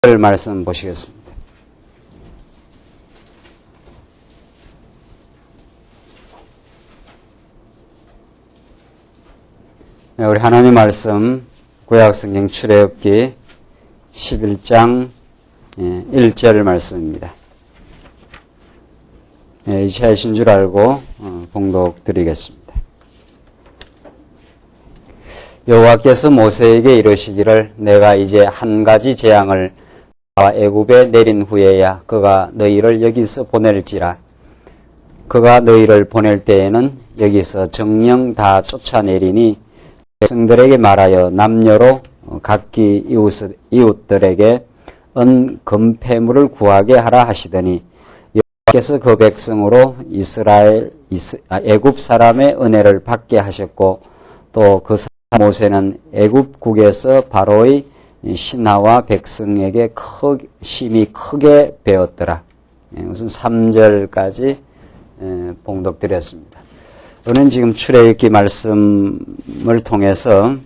1절 말씀 보시겠습니다. 우리 하나님 말씀 구약성경 출애굽기 11장 1절 말씀입니다. 이사야신 줄 알고 봉독 드리겠습니다. 여호와께서 모세에게 이르시기를 내가 이제 한 가지 재앙을 애굽에 내린 후에야 그가 너희를 여기서 보낼지라. 그가 너희를 보낼 때에는 여기서 정령 다 쫓아내리니 백성들에게 말하여 남녀로 각기 이웃들에게 금폐물을 구하게 하라 하시더니 여호와께서 그 백성으로 애굽 사람의 은혜를 받게 하셨고 또 그 모세는 애굽국에서 바로의 신하와 백성에게 심히 크게 배웠더라. 우선 3절까지 봉독드렸습니다. 오늘 지금 출애굽기 말씀을 통해서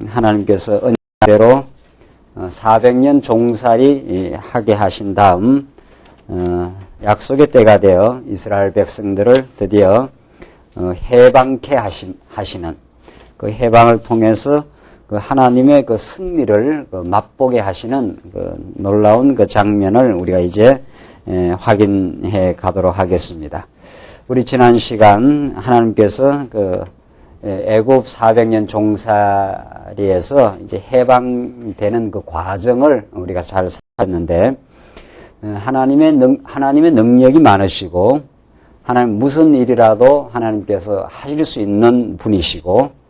하나님께서 은혜대로 400년 종살이 하게 하신 다음 약속의 때가 되어 이스라엘 백성들을 드디어 해방케 하시는 그 해방을 통해서 그 하나님의 그 승리를 맛보게 하시는 그 놀라운 그 장면을 우리가 이제 확인해 가도록 하겠습니다. 우리 지난 시간 하나님께서 그 애굽 400년 종살이에서 이제 해방되는 그 과정을 우리가 잘 살폈는데 하나님의 능력이 많으시고 하나님 무슨 일이라도 하나님께서 하실 수 있는 분이시고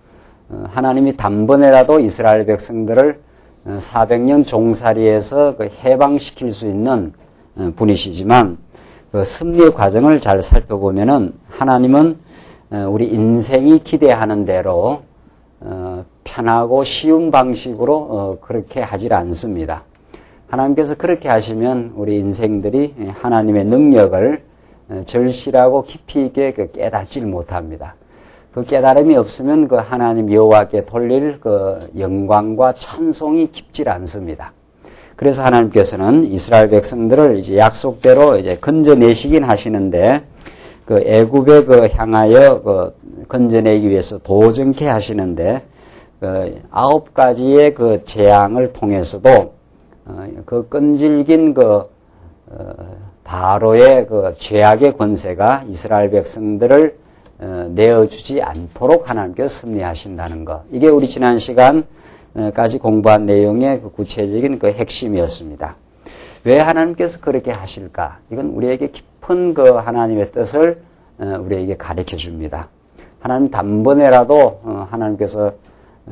하나님이 단번에라도 이스라엘 백성들을 400년 종살이에서 그 해방시킬 수 있는 분이시지만 그 승리의 과정을 잘 살펴보면은 하나님은 우리 인생이 기대하는 대로 편하고 쉬운 방식으로 그렇게 하질 않습니다. 하나님께서 그렇게 하시면 우리 인생들이 하나님의 능력을 절실하고 깊이 있게 깨닫질 못합니다. 그 깨달음이 없으면 그 하나님 여호와께 돌릴 그 영광과 찬송이 깊질 않습니다. 그래서 하나님께서는 이스라엘 백성들을 이제 약속대로 이제 건져내시긴 하시는데 그 애굽에 그 향하여 그 건져내기 위해서 도전케 하시는데 그 9가지의 그 재앙을 통해서도 그 끈질긴 그 바로의 그 죄악의 권세가 이스라엘 백성들을 내어주지 않도록 하나님께서 승리하신다는 것. 이게 우리 지난 시간까지 공부한 내용의 그 구체적인 그 핵심이었습니다. 왜 하나님께서 그렇게 하실까? 이건 우리에게 깊은 그 하나님의 뜻을 우리에게 가르쳐 줍니다. 하나님 단번에라도 하나님께서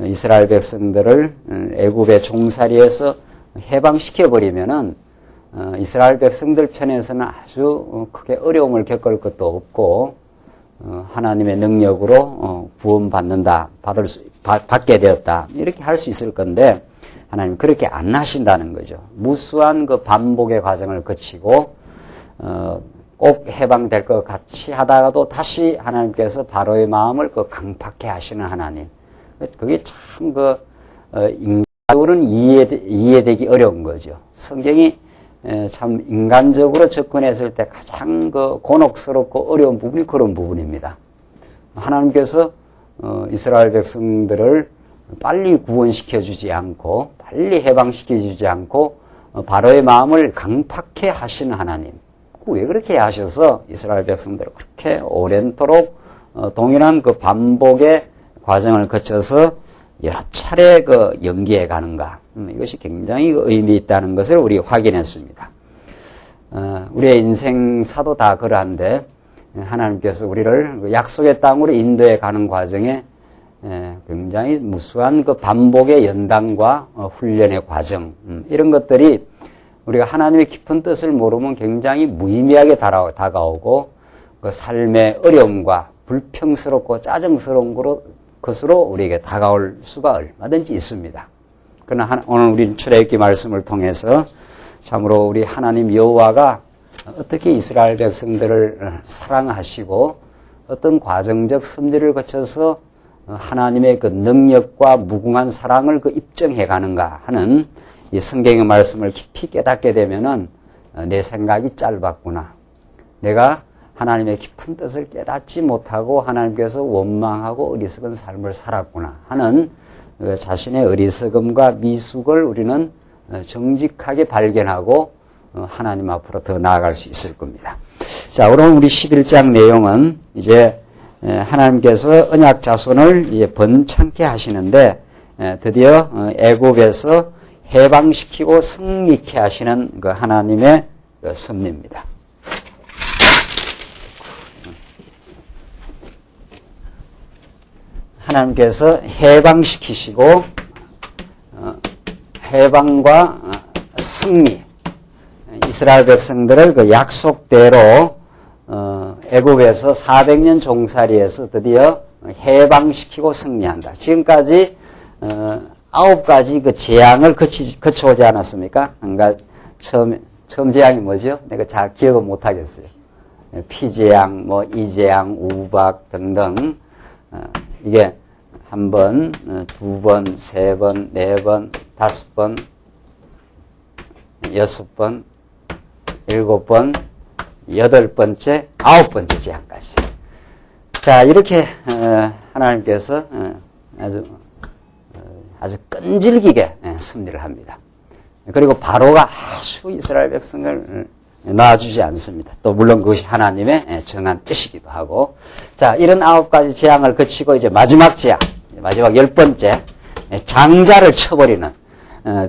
이스라엘 백성들을 애굽의 종살이에서 해방시켜 버리면은 이스라엘 백성들 편에서는 아주 크게 어려움을 겪을 것도 없고 하나님의 능력으로 구원받는다, 받게 되었다 이렇게 할 수 있을 건데 하나님 그렇게 안 하신다는 거죠. 무수한 그 반복의 과정을 거치고 꼭 해방될 것 같이 하다가도 다시 하나님께서 바로의 마음을 그 강팍해 하시는 하나님. 그게 참 그 인간으로는 이해되기 어려운 거죠. 성경이 참 인간적으로 접근했을 때 가장 그 곤혹스럽고 어려운 부분이 그런 부분입니다. 하나님께서 이스라엘 백성들을 빨리 구원시켜 주지 않고 빨리 해방시켜 주지 않고 바로의 마음을 강팍해 하시는 하나님. 왜 그렇게 하셔서 이스라엘 백성들을 그렇게 오랜도록 동일한 그 반복의 과정을 거쳐서 여러 차례 그 연기해 가는가. 이것이 굉장히 의미 있다는 것을 우리 확인했습니다. 우리의 인생사도 다 그러한데 하나님께서 우리를 약속의 땅으로 인도해 가는 과정에 굉장히 무수한 그 반복의 연단과 훈련의 과정 이런 것들이 우리가 하나님의 깊은 뜻을 모르면 굉장히 무의미하게 다가오고 그 삶의 어려움과 불평스럽고 짜증스러운 것으로 우리에게 다가올 수가 얼마든지 있습니다. 그러나 오늘 우리 출애굽기 말씀을 통해서 참으로 우리 하나님 여호와가 어떻게 이스라엘 백성들을 사랑하시고 어떤 과정적 섭리를 거쳐서 하나님의 그 능력과 무궁한 사랑을 그 입증해 가는가 하는 이 성경의 말씀을 깊이 깨닫게 되면은 내 생각이 짧았구나. 내가 하나님의 깊은 뜻을 깨닫지 못하고 하나님께서 원망하고 어리석은 삶을 살았구나 하는 자신의 어리석음과 미숙을 우리는 정직하게 발견하고 하나님 앞으로 더 나아갈 수 있을 겁니다. 자, 오늘 우리 11장 내용은 이제 하나님께서 언약 자손을 번창케 하시는데 드디어 애굽에서 해방시키고 승리케 하시는 그 하나님의 섭리입니다. 하나님께서 해방시키시고 해방과 승리, 이스라엘 백성들을 그 약속대로 애굽에서 400년 종살이에서 드디어 해방시키고 승리한다. 지금까지 9가지 그 재앙을 거쳐오지 않았습니까? 그러니까 처음 재앙이 뭐죠? 내가 잘 기억을 못 하겠어요. 피재앙, 뭐 이재앙, 우박 등등. 이게 한 번, 두 번, 세 번, 네 번, 5번, 6번, 7번, 8번째, 9번째 재앙까지. 자, 이렇게 하나님께서 아주 끈질기게 승리를 합니다. 그리고 바로가 아주 이스라엘 백성을 놔주지 않습니다. 또 물론 그것이 하나님의 정한 뜻이기도 하고. 자, 이런 9가지 재앙을 거치고 이제 마지막 재앙, 마지막 10번째 장자를 쳐버리는,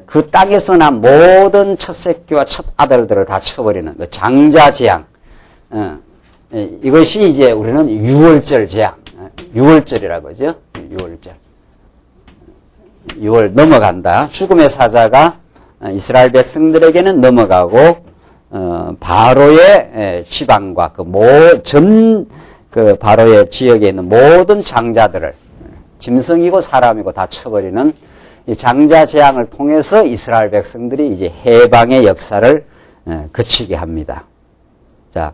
그 땅에서 난 모든 첫 새끼와 첫 아들들을 다 쳐버리는 그 장자 재앙. 이것이 이제 우리는 유월절 재앙, 유월절이라고 하죠. 유월절. 6월 넘어간다. 죽음의 사자가 이스라엘 백성들에게는 넘어가고 바로의 지방과 그 바로의 지역에 있는 모든 장자들을 짐승이고 사람이고 다 쳐버리는 이 장자 재앙을 통해서 이스라엘 백성들이 이제 해방의 역사를 거치게 합니다. 자,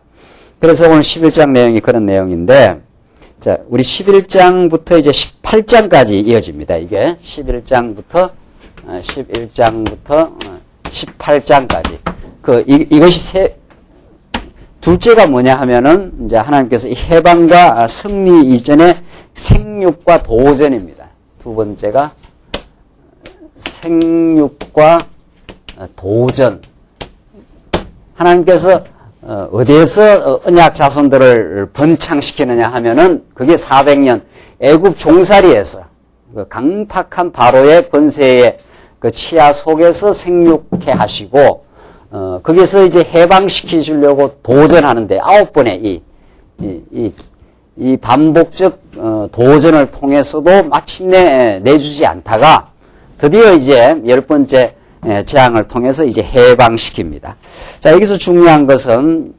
그래서 오늘 11장 내용이 그런 내용인데, 자, 우리 11장부터 이제 18장까지 이어집니다. 이게 11장부터 18장까지. 이것이 둘째가 뭐냐 하면은, 이제 하나님께서 이 해방과 승리 이전에 생육과 도전입니다. 두 번째가 생육과 도전. 하나님께서 어디에서 언약 자손들을 번창시키느냐 하면은 그게 400년 애굽 종살이에서 그 강팍한 바로의 권세의 그 치하 속에서 생육해 하시고 거기서 이제 해방시키 주려고 도전하는데 9번의 이 반복적 도전을 통해서도 마침내 내주지 않다가 드디어 이제 10번째 재앙을 통해서 이제 해방시킵니다. 자, 여기서 중요한 것은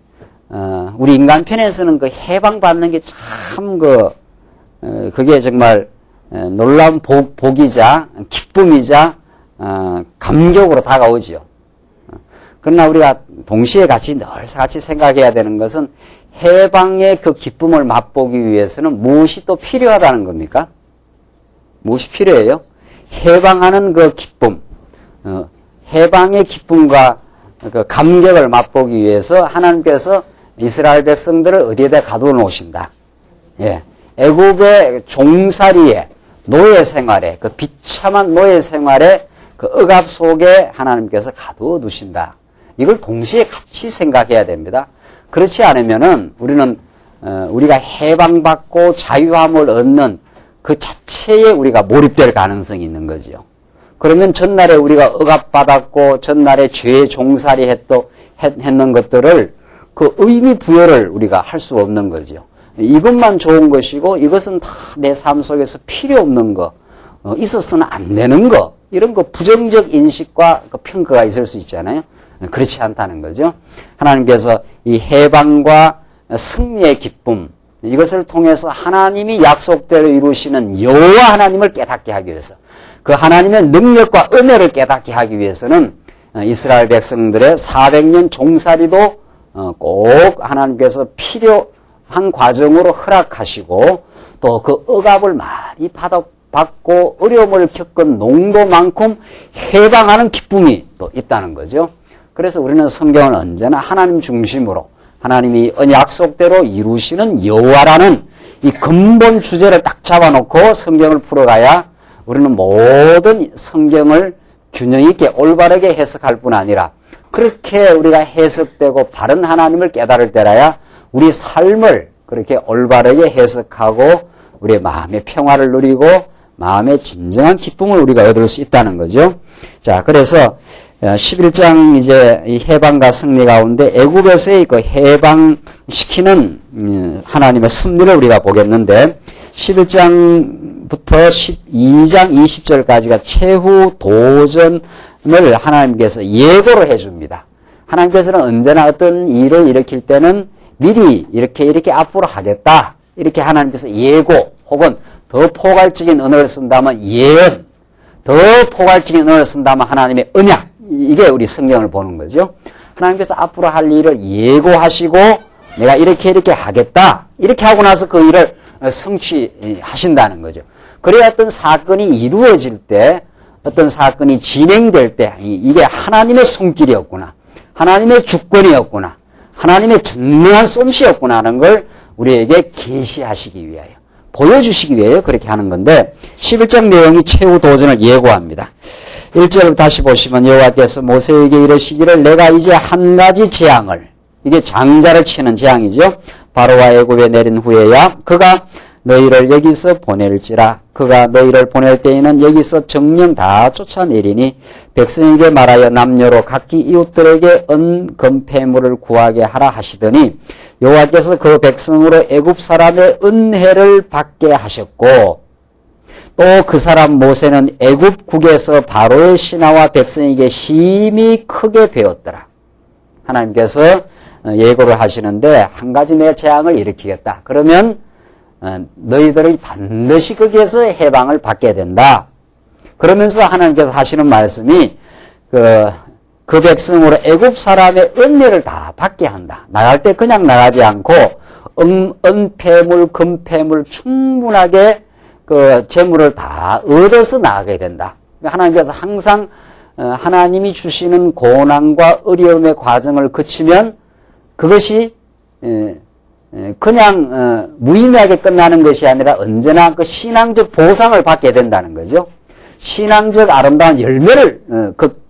우리 인간편에서는 그 해방받는 게 참 그게 정말 놀라운 복이자 기쁨이자 감격으로 다가오지요. 그러나 우리가 동시에 늘 같이 생각해야 되는 것은 해방의 그 기쁨을 맛보기 위해서는 무엇이 또 필요하다는 겁니까? 무엇이 필요해요? 해방하는 그 기쁨, 해방의 기쁨과 그 감격을 맛보기 위해서 하나님께서 이스라엘 백성들을 어디에다 가두어 놓으신다. 예. 애굽의 종살이에, 노예 생활에, 그 비참한 노예 생활에 그 억압 속에 하나님께서 가두어 두신다. 이걸 동시에 같이 생각해야 됩니다. 그렇지 않으면은 우리는 우리가 해방받고 자유함을 얻는 그 자체에 우리가 몰입될 가능성이 있는 거죠. 그러면 전날에 우리가 억압받았고 전날에 죄의 종살이 했는 것들을 그 의미 부여를 우리가 할 수 없는 거죠. 이것만 좋은 것이고 이것은 다 내 삶 속에서 필요 없는 거, 있어서는 안 되는 거, 이런 거 부정적 인식과 그 평가가 있을 수 있잖아요. 그렇지 않다는 거죠. 하나님께서 이 해방과 승리의 기쁨, 이것을 통해서 하나님이 약속대로 이루시는 여호와 하나님을 깨닫게 하기 위해서, 그 하나님의 능력과 은혜를 깨닫게 하기 위해서는 이스라엘 백성들의 400년 종살이도 꼭 하나님께서 필요한 과정으로 허락하시고 또 그 억압을 많이 받고 어려움을 겪은 농도만큼 해방하는 기쁨이 또 있다는 거죠. 그래서 우리는 성경을 언제나 하나님 중심으로 하나님이 약속대로 이루시는 여호와라는 이 근본 주제를 딱 잡아놓고 성경을 풀어가야 우리는 모든 성경을 균형 있게 올바르게 해석할 뿐 아니라 그렇게 우리가 해석되고 바른 하나님을 깨달을 때라야 우리 삶을 그렇게 올바르게 해석하고 우리의 마음의 평화를 누리고 마음의 진정한 기쁨을 우리가 얻을 수 있다는 거죠. 자, 그래서 11장 이제 이 해방과 승리 가운데 애굽에서의 그 해방시키는 하나님의 섭리를 우리가 보겠는데 11장부터 12장 20절까지가 최후 도전을 하나님께서 예고를 해줍니다. 하나님께서는 언제나 어떤 일을 일으킬 때는 미리 이렇게 앞으로 하겠다. 이렇게 하나님께서 예고 혹은 더 포괄적인 언어를 쓴다면 예언, 더 포괄적인 언어를 쓴다면 하나님의 언약. 이게 우리 성경을 보는 거죠. 하나님께서 앞으로 할 일을 예고하시고 내가 이렇게 하겠다. 이렇게 하고 나서 그 일을 성취하신다는 거죠. 그래야 어떤 사건이 이루어질 때, 어떤 사건이 진행될 때 이게 하나님의 손길이었구나. 하나님의 주권이었구나. 하나님의 전능한 솜씨였구나 하는 걸 우리에게 계시하시기 위하여, 보여주시기 위하여 그렇게 하는 건데 11장 내용이 최후 도전을 예고합니다. 1절을 다시 보시면 여호와께서 모세에게 이르시기를 내가 이제 한 가지 재앙을, 이게 장자를 치는 재앙이죠. 바로와 애굽에 내린 후에야 그가 너희를 여기서 보낼지라. 그가 너희를 보낼 때에는 여기서 정령 다 쫓아내리니 백성에게 말하여 남녀로 각기 이웃들에게 은금폐물을 구하게 하라 하시더니 여호와께서 그 백성으로 애굽 사람의 은혜를 받게 하셨고 또 그 사람 모세는 애굽국에서 바로의 신하와 백성에게 심히 크게 배웠더라. 하나님께서 예고를 하시는데 한 가지 내 재앙을 일으키겠다. 그러면 너희들이 반드시 거기에서 해방을 받게 된다. 그러면서 하나님께서 하시는 말씀이 그 백성으로 애굽 사람의 은혜를 다 받게 한다. 나갈 때 그냥 나가지 않고 은폐물, 금폐물 충분하게 그 재물을 다 얻어서 나가게 된다. 하나님께서 항상 하나님이 주시는 고난과 어려움의 과정을 거치면 그것이 그냥 무의미하게 끝나는 것이 아니라 언제나 그 신앙적 보상을 받게 된다는 거죠. 신앙적 아름다운 열매를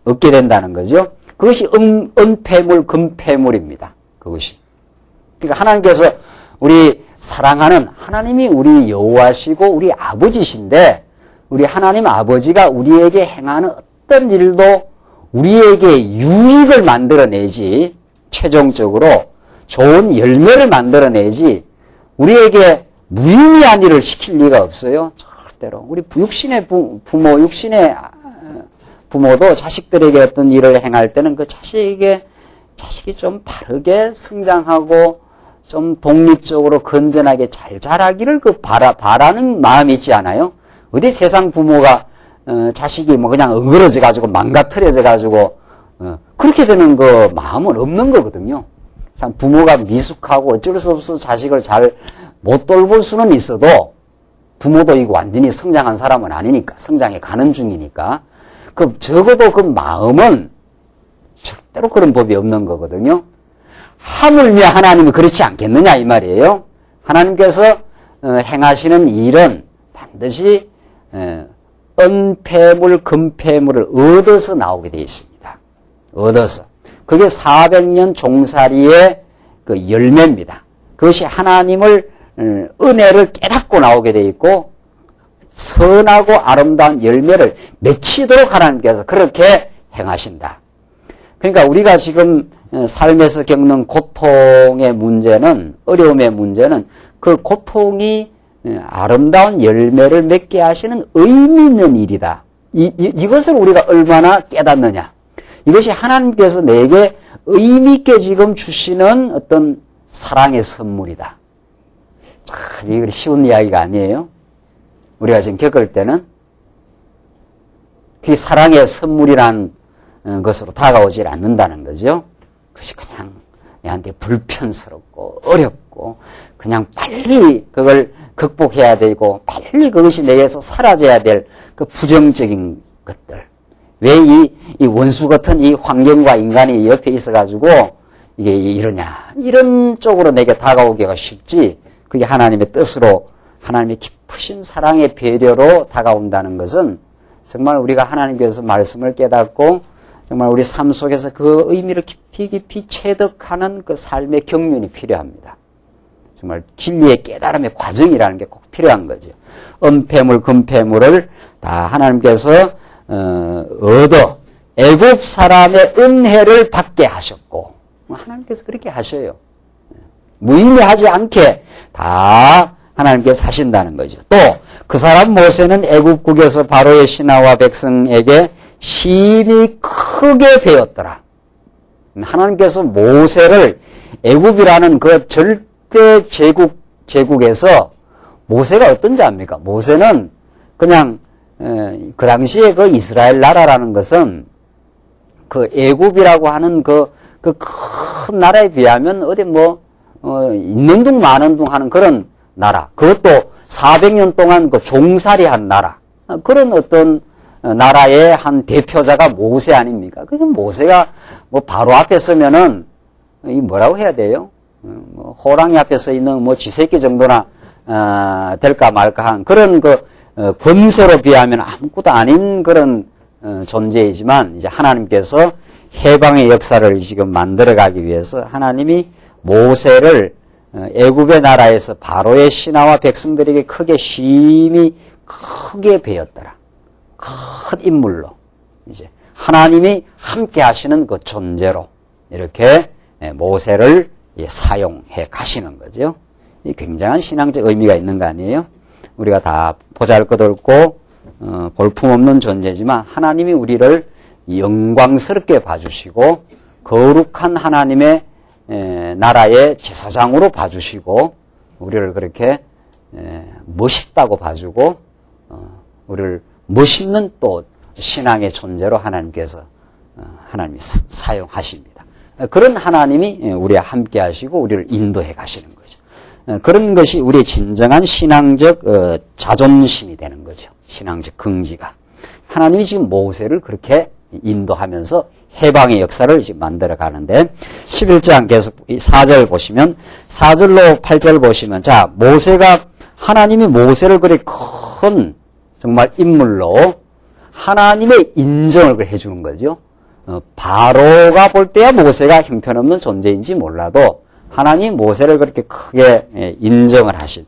얻게 된다는 거죠. 그것이 은폐물, 금폐물입니다. 그것이. 그러니까 하나님께서 우리 사랑하는 하나님이 우리 여호와시고 우리 아버지신데 우리 하나님 아버지가 우리에게 행하는 어떤 일도 우리에게 유익을 만들어내지 최종적으로 좋은 열매를 만들어내지 우리에게 무의미한 일을 시킬 리가 없어요. 절대로. 우리 육신의 부모, 육신의 부모도 자식들에게 어떤 일을 행할 때는 그 자식이 좀 바르게 성장하고 좀 독립적으로 건전하게 잘 자라기를 바라는 마음이 있지 않아요? 어디 세상 부모가 자식이 뭐 그냥 엉그러져 가지고 망가뜨려져 가지고 그렇게 되는 그 마음은 없는 거거든요. 참 부모가 미숙하고 어쩔 수 없어 자식을 잘 못 돌볼 수는 있어도 부모도 이거 완전히 성장한 사람은 아니니까 성장해 가는 중이니까 그 적어도 그 마음은 절대로 그런 법이 없는 거거든요. 하물며 하나님이 그렇지 않겠느냐 이 말이에요. 하나님께서 행하시는 일은 반드시 은폐물, 금폐물을 얻어서 나오게 되어 있습니다. 얻어서. 그게 400년 종살이의 그 열매입니다. 그것이 하나님을 은혜를 깨닫고 나오게 되어 있고 선하고 아름다운 열매를 맺히도록 하나님께서 그렇게 행하신다. 그러니까 우리가 지금 삶에서 겪는 고통의 문제는, 어려움의 문제는 그 고통이 아름다운 열매를 맺게 하시는 의미 있는 일이다. 이것을 우리가 얼마나 깨닫느냐. 이것이 하나님께서 내게 의미 있게 지금 주시는 어떤 사랑의 선물이다. 참, 이거 쉬운 이야기가 아니에요. 우리가 지금 겪을 때는 그게 사랑의 선물이란 것으로 다가오질 않는다는 거죠. 그것이 그냥 내한테 불편스럽고 어렵고 그냥 빨리 그걸 극복해야 되고 빨리 그것이 내게서 사라져야 될 그 부정적인 것들. 왜 이 원수 같은 이 환경과 인간이 옆에 있어가지고 이게 이러냐. 이런 쪽으로 내게 다가오기가 쉽지. 그게 하나님의 뜻으로 하나님의 깊으신 사랑의 배려로 다가온다는 것은 정말 우리가 하나님께서 말씀을 깨닫고 정말 우리 삶 속에서 그 의미를 깊이 체득하는 그 삶의 경륜이 필요합니다. 정말 진리의 깨달음의 과정이라는 게 꼭 필요한 거죠. 은폐물, 금폐물을 다 하나님께서 얻어 애굽 사람의 은혜를 받게 하셨고 하나님께서 그렇게 하셔요. 무의미하지 않게 다 하나님께서 하신다는 거죠. 또 그 사람 모세는 애굽국에서 바로의 신하와 백성에게 심히 크게 배웠더라. 하나님께서 모세를 애굽이라는 그 절대 제국에서 모세가 어떤 자입니까? 모세는 그냥 그 당시에 그 이스라엘 나라라는 것은 그 애굽이라고 하는 그 큰 나라에 비하면 어디 있는 둥 마는 둥 하는 그런 나라. 그것도 400년 동안 그 종살이한 나라. 그런 어떤 나라의 한 대표자가 모세 아닙니까? 그 모세가 바로 앞에 서면은 이 뭐라고 해야 돼요? 호랑이 앞에 서 있는 쥐새끼 정도나 될까 말까 한 그런 권세로 비하면 아무것도 아닌 그런 존재이지만 이제 하나님께서 해방의 역사를 지금 만들어가기 위해서 하나님이 모세를 애굽의 나라에서 바로의 신하와 백성들에게 심히 크게 배웠더라. 큰 인물로 이제 하나님이 함께 하시는 그 존재로 이렇게 모세를 사용해 가시는 거죠. 이 굉장한 신앙적 의미가 있는 거 아니에요? 우리가 다 보잘것없고 볼품없는 존재지만 하나님이 우리를 영광스럽게 봐주시고 거룩한 하나님의 나라의 제사장으로 봐주시고 우리를 그렇게 멋있다고 봐주고 우리를 멋있는 또 신앙의 존재로 하나님께서 하나님이 사용하십니다. 그런 하나님이 우리와 함께 하시고 우리를 인도해 가시는 거죠. 그런 것이 우리의 진정한 신앙적 자존심이 되는 거죠. 신앙적 긍지가. 하나님이 지금 모세를 그렇게 인도하면서 해방의 역사를 지금 만들어 가는데 11장 계속 4절 보시면 4절로 8절 보시면 자 모세가 하나님이 모세를 그렇게 큰 정말 인물로 하나님의 인정을 해주는 거죠. 바로가 볼 때야 모세가 형편없는 존재인지 몰라도 하나님 모세를 그렇게 크게 인정을 하신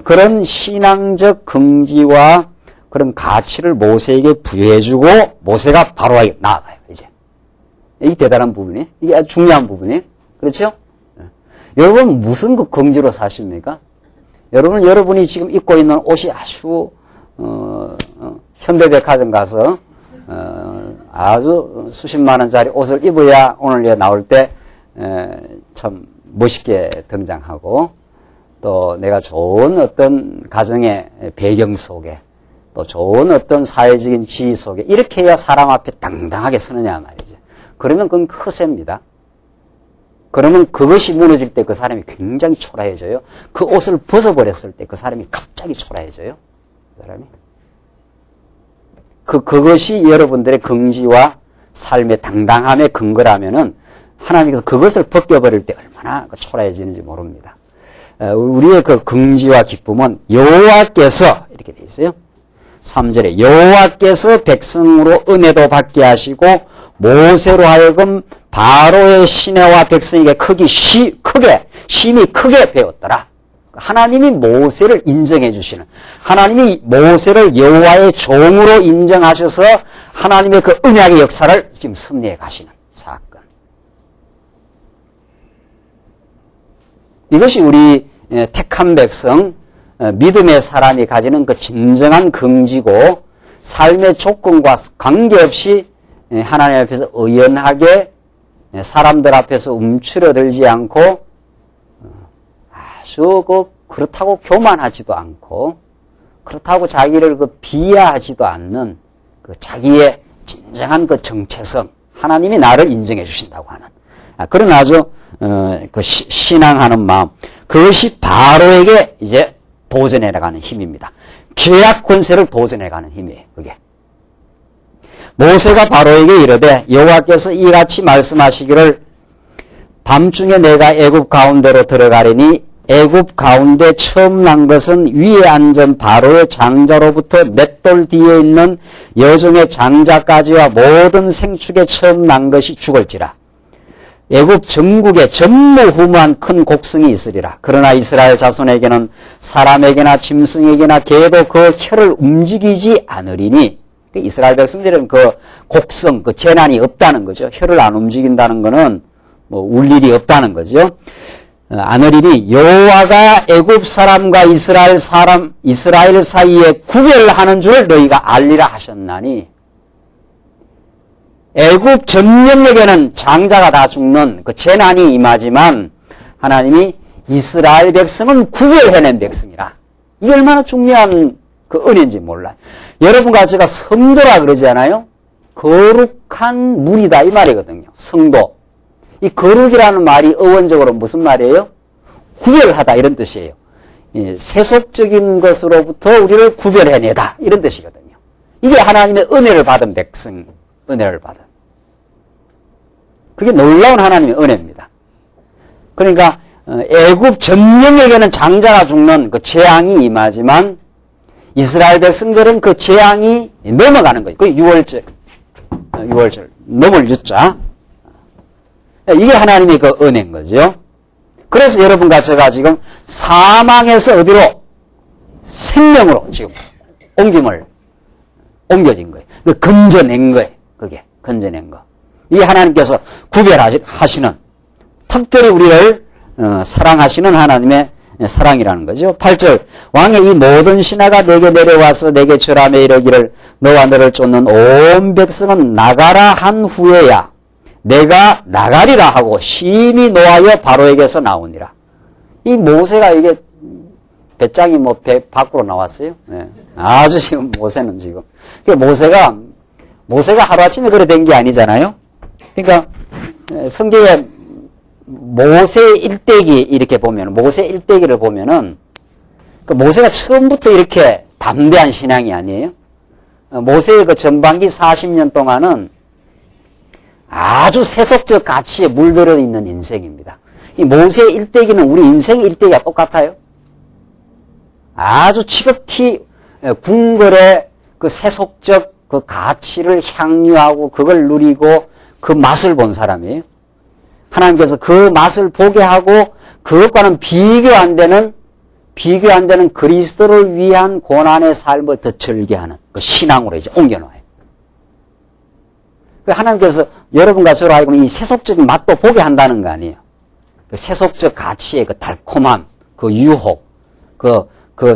그런 신앙적 긍지와 그런 가치를 모세에게 부여해주고 모세가 바로에게 나아가요. 이제 이 대단한 부분이 이게 아주 중요한 부분이에요. 그렇죠? 여러분 무슨 그 긍지로 사십니까? 여러분이 지금 입고 있는 옷이 아주 현대백화점 가서 아주 수십만 원짜리 옷을 입어야 오늘 나올 때 참 멋있게 등장하고 또 내가 좋은 어떤 가정의 배경 속에 또 좋은 어떤 사회적인 지위 속에 이렇게 해야 사람 앞에 당당하게 서느냐 말이죠. 그러면 그건 허세입니다. 그러면 그것이 무너질 때 그 사람이 굉장히 초라해져요. 그 옷을 벗어버렸을 때 그 사람이 갑자기 초라해져요. 그 사람이. 그것이 여러분들의 긍지와 삶의 당당함의 근거라면은 하나님께서 그것을 벗겨버릴 때 얼마나 초라해지는지 모릅니다. 우리의 그 긍지와 기쁨은 여호와께서 이렇게 돼 있어요. 3절에 여호와께서 백성으로 은혜도 받게 하시고 모세로 하여금 바로의 시내와 백성에게 심히 크게 배웠더라. 하나님이 모세를 인정해 주시는 하나님이 모세를 여호와의 종으로 인정하셔서 하나님의 그 언약의 역사를 지금 섭리해 가시는 사건. 이것이 우리 택한 백성 믿음의 사람이 가지는 그 진정한 긍지고 삶의 조건과 관계없이 하나님 앞에서 의연하게 사람들 앞에서 움츠러들지 않고 아주 그렇다고 교만하지도 않고 그렇다고 자기를 비하하지도 않는 자기의 진정한 정체성 하나님이 나를 인정해 주신다고 하는 그런 아주 신앙하는 마음 그것이 바로에게 이제 도전해나가는 힘입니다. 죄악 권세를 도전해가는 힘이에요. 그게. 모세가 바로에게 이르되 여호와께서 이같이 말씀하시기를 밤중에 내가 애굽 가운데로 들어가리니 애굽 가운데 처음 난 것은 위에 앉은 바로의 장자로부터 맷돌 뒤에 있는 여종의 장자까지와 모든 생축에 처음 난 것이 죽을지라. 애굽 전국에 전무후무한 큰 곡성이 있으리라. 그러나 이스라엘 자손에게는 사람에게나 짐승에게나 개도 그 혀를 움직이지 않으리니, 이스라엘 백성들은 그 곡성, 그 재난이 없다는 거죠. 혀를 안 움직인다는 거는 뭐 울 일이 없다는 거죠. 않으리니 여호와가 애굽 사람과 이스라엘 사이에 구별하는 줄 너희가 알리라 하셨나니, 애굽 전역에게는 장자가 다 죽는 그 재난이 임하지만 하나님이 이스라엘 백성은 구별해낸 백성이라. 이게 얼마나 중요한 그 은혜인지 몰라요. 여러분과 제가 성도라 그러지 않아요? 거룩한 물이다 이 말이거든요. 성도. 이 거룩이라는 말이 어원적으로 무슨 말이에요? 구별하다 이런 뜻이에요. 세속적인 것으로부터 우리를 구별해내다 이런 뜻이거든요. 이게 하나님의 은혜를 받은 백성, 은혜를 받은. 그게 놀라운 하나님의 은혜입니다. 그러니까 애굽 전역에게는 장자가 죽는 그 재앙이 임하지만 이스라엘 백성들은 그 재앙이 넘어가는 거예요. 그 6월절 넘을 유자. 이게 하나님의 그 은혜인 거죠. 그래서 여러분과 제가 지금 사망에서 어디로? 생명으로 지금 옮겨진 거예요. 그 건져낸 거예요. 그게 건져낸 거. 이게 하나님께서 구별하시는, 특별히 우리를 사랑하시는 하나님의 사랑이라는 거죠. 8절 왕의 이 모든 신하가 내게 내려와서 내게 절하며 이르기를 너와 너를 쫓는 온 백성은 나가라 한 후에야 내가 나가리라 하고 심히 노하여 바로에게서 나오니라. 이 모세가 이게 배짱이 뭐 배 밖으로 나왔어요. 네. 아주 지금 모세는 지금. 모세가 하루아침에 그래 된 게 아니잖아요. 그러니까 성경에 모세 일대기 이렇게 보면, 모세 일대기를 보면은 그 모세가 처음부터 이렇게 담대한 신앙이 아니에요. 모세의 그 전반기 40년 동안은 아주 세속적 가치에 물들어 있는 인생입니다. 이 모세 일대기는 우리 인생의 일대기가 똑같아요. 아주 지극히 궁궐의 그 세속적 그 가치를 향유하고 그걸 누리고 그 맛을 본 사람이에요. 하나님께서 그 맛을 보게 하고 그것과는 비교 안 되는 그리스도를 위한 고난의 삶을 더 즐겨하는 그 신앙으로 이제 옮겨놓아요. 하나님께서 여러분과 저로 하여금 이 세속적인 맛도 보게 한다는 거 아니에요. 그 세속적 가치의 그 달콤함, 그 유혹, 그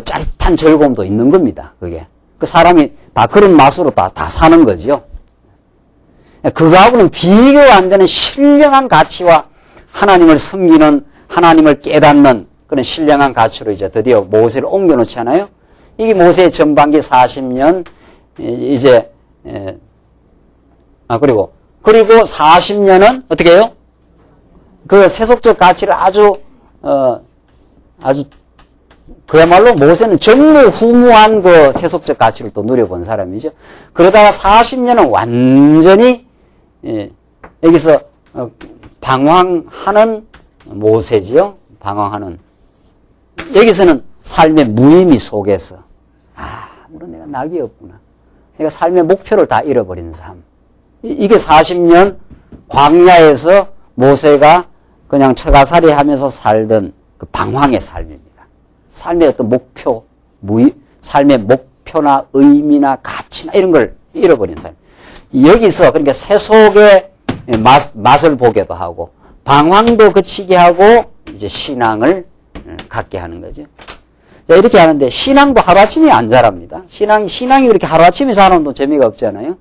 짜릿한 즐거움도 있는 겁니다. 그게. 그 사람이 다 그런 맛으로 다 사는 거죠. 그거하고는 비교 안 되는 신령한 가치와 하나님을 섬기는, 하나님을 깨닫는 그런 신령한 가치로 이제 드디어 모세를 옮겨놓잖아요. 이게 모세의 전반기 40년, 이제, 그리고 40년은 어떻게 해요? 그 세속적 가치를 아주 그야말로 모세는 전무후무한 그 세속적 가치를 또 누려본 사람이죠. 그러다가 40년은 완전히, 여기서 방황하는 모세지요. 방황하는. 여기서는 삶의 무의미 속에서, 물론 내가 낙이 없구나. 내가 삶의 목표를 다 잃어버린 삶. 이게 40년 광야에서 모세가 그냥 처가살이 하면서 살던 그 방황의 삶입니다. 삶의 어떤 목표, 삶의 목표나 의미나 가치나 이런 걸 잃어버린 삶. 여기서 그러니까 세속의 맛을 보게도 하고 방황도 그치게 하고 이제 신앙을 갖게 하는 거죠. 이렇게 하는데 신앙도 하루아침에 안 자랍니다. 신앙이 그렇게 하루아침에 자라는 건 재미가 없잖아요.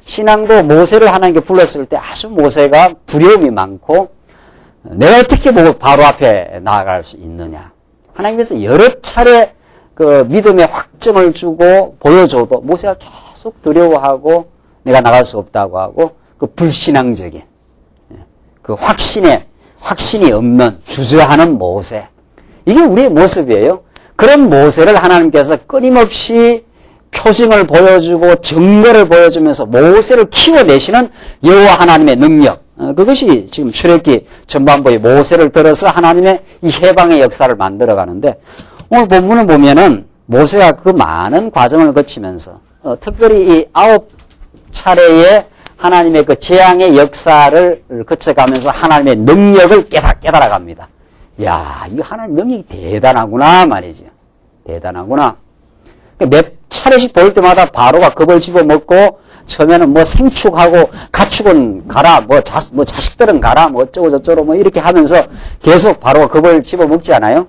신앙도 모세를 하나님께 불렀을 때 아주 모세가 두려움이 많고 내가 어떻게 보고 바로 앞에 나아갈 수 있느냐. 하나님께서 여러 차례 그 믿음의 확증을 주고 보여줘도 모세가 계속 두려워하고 내가 나갈 수 없다고 하고 그 불신앙적인 그 확신이 없는 주저하는 모세. 이게 우리의 모습이에요. 그런 모세를 하나님께서 끊임없이 표징을 보여주고 증거를 보여주면서 모세를 키워내시는 여호와 하나님의 능력, 그것이 지금 출애굽기 전반부에 모세를 들어서 하나님의 이 해방의 역사를 만들어가는데, 오늘 본문을 보면은 모세가 그 많은 과정을 거치면서 특별히 이 9차례의 하나님의 그 재앙의 역사를 거쳐가면서 하나님의 능력을 깨달아갑니다. 야, 이 하나님 능력이 대단하구나 말이죠. 대단하구나. 몇 차례씩 볼 때마다 바로가 겁을 집어먹고 처음에는 뭐 생축하고 가축은 가라, 뭐 자식들은 가라, 뭐 어쩌고 저쩌고 뭐 이렇게 하면서 계속 바로가 겁을 집어먹지 않아요?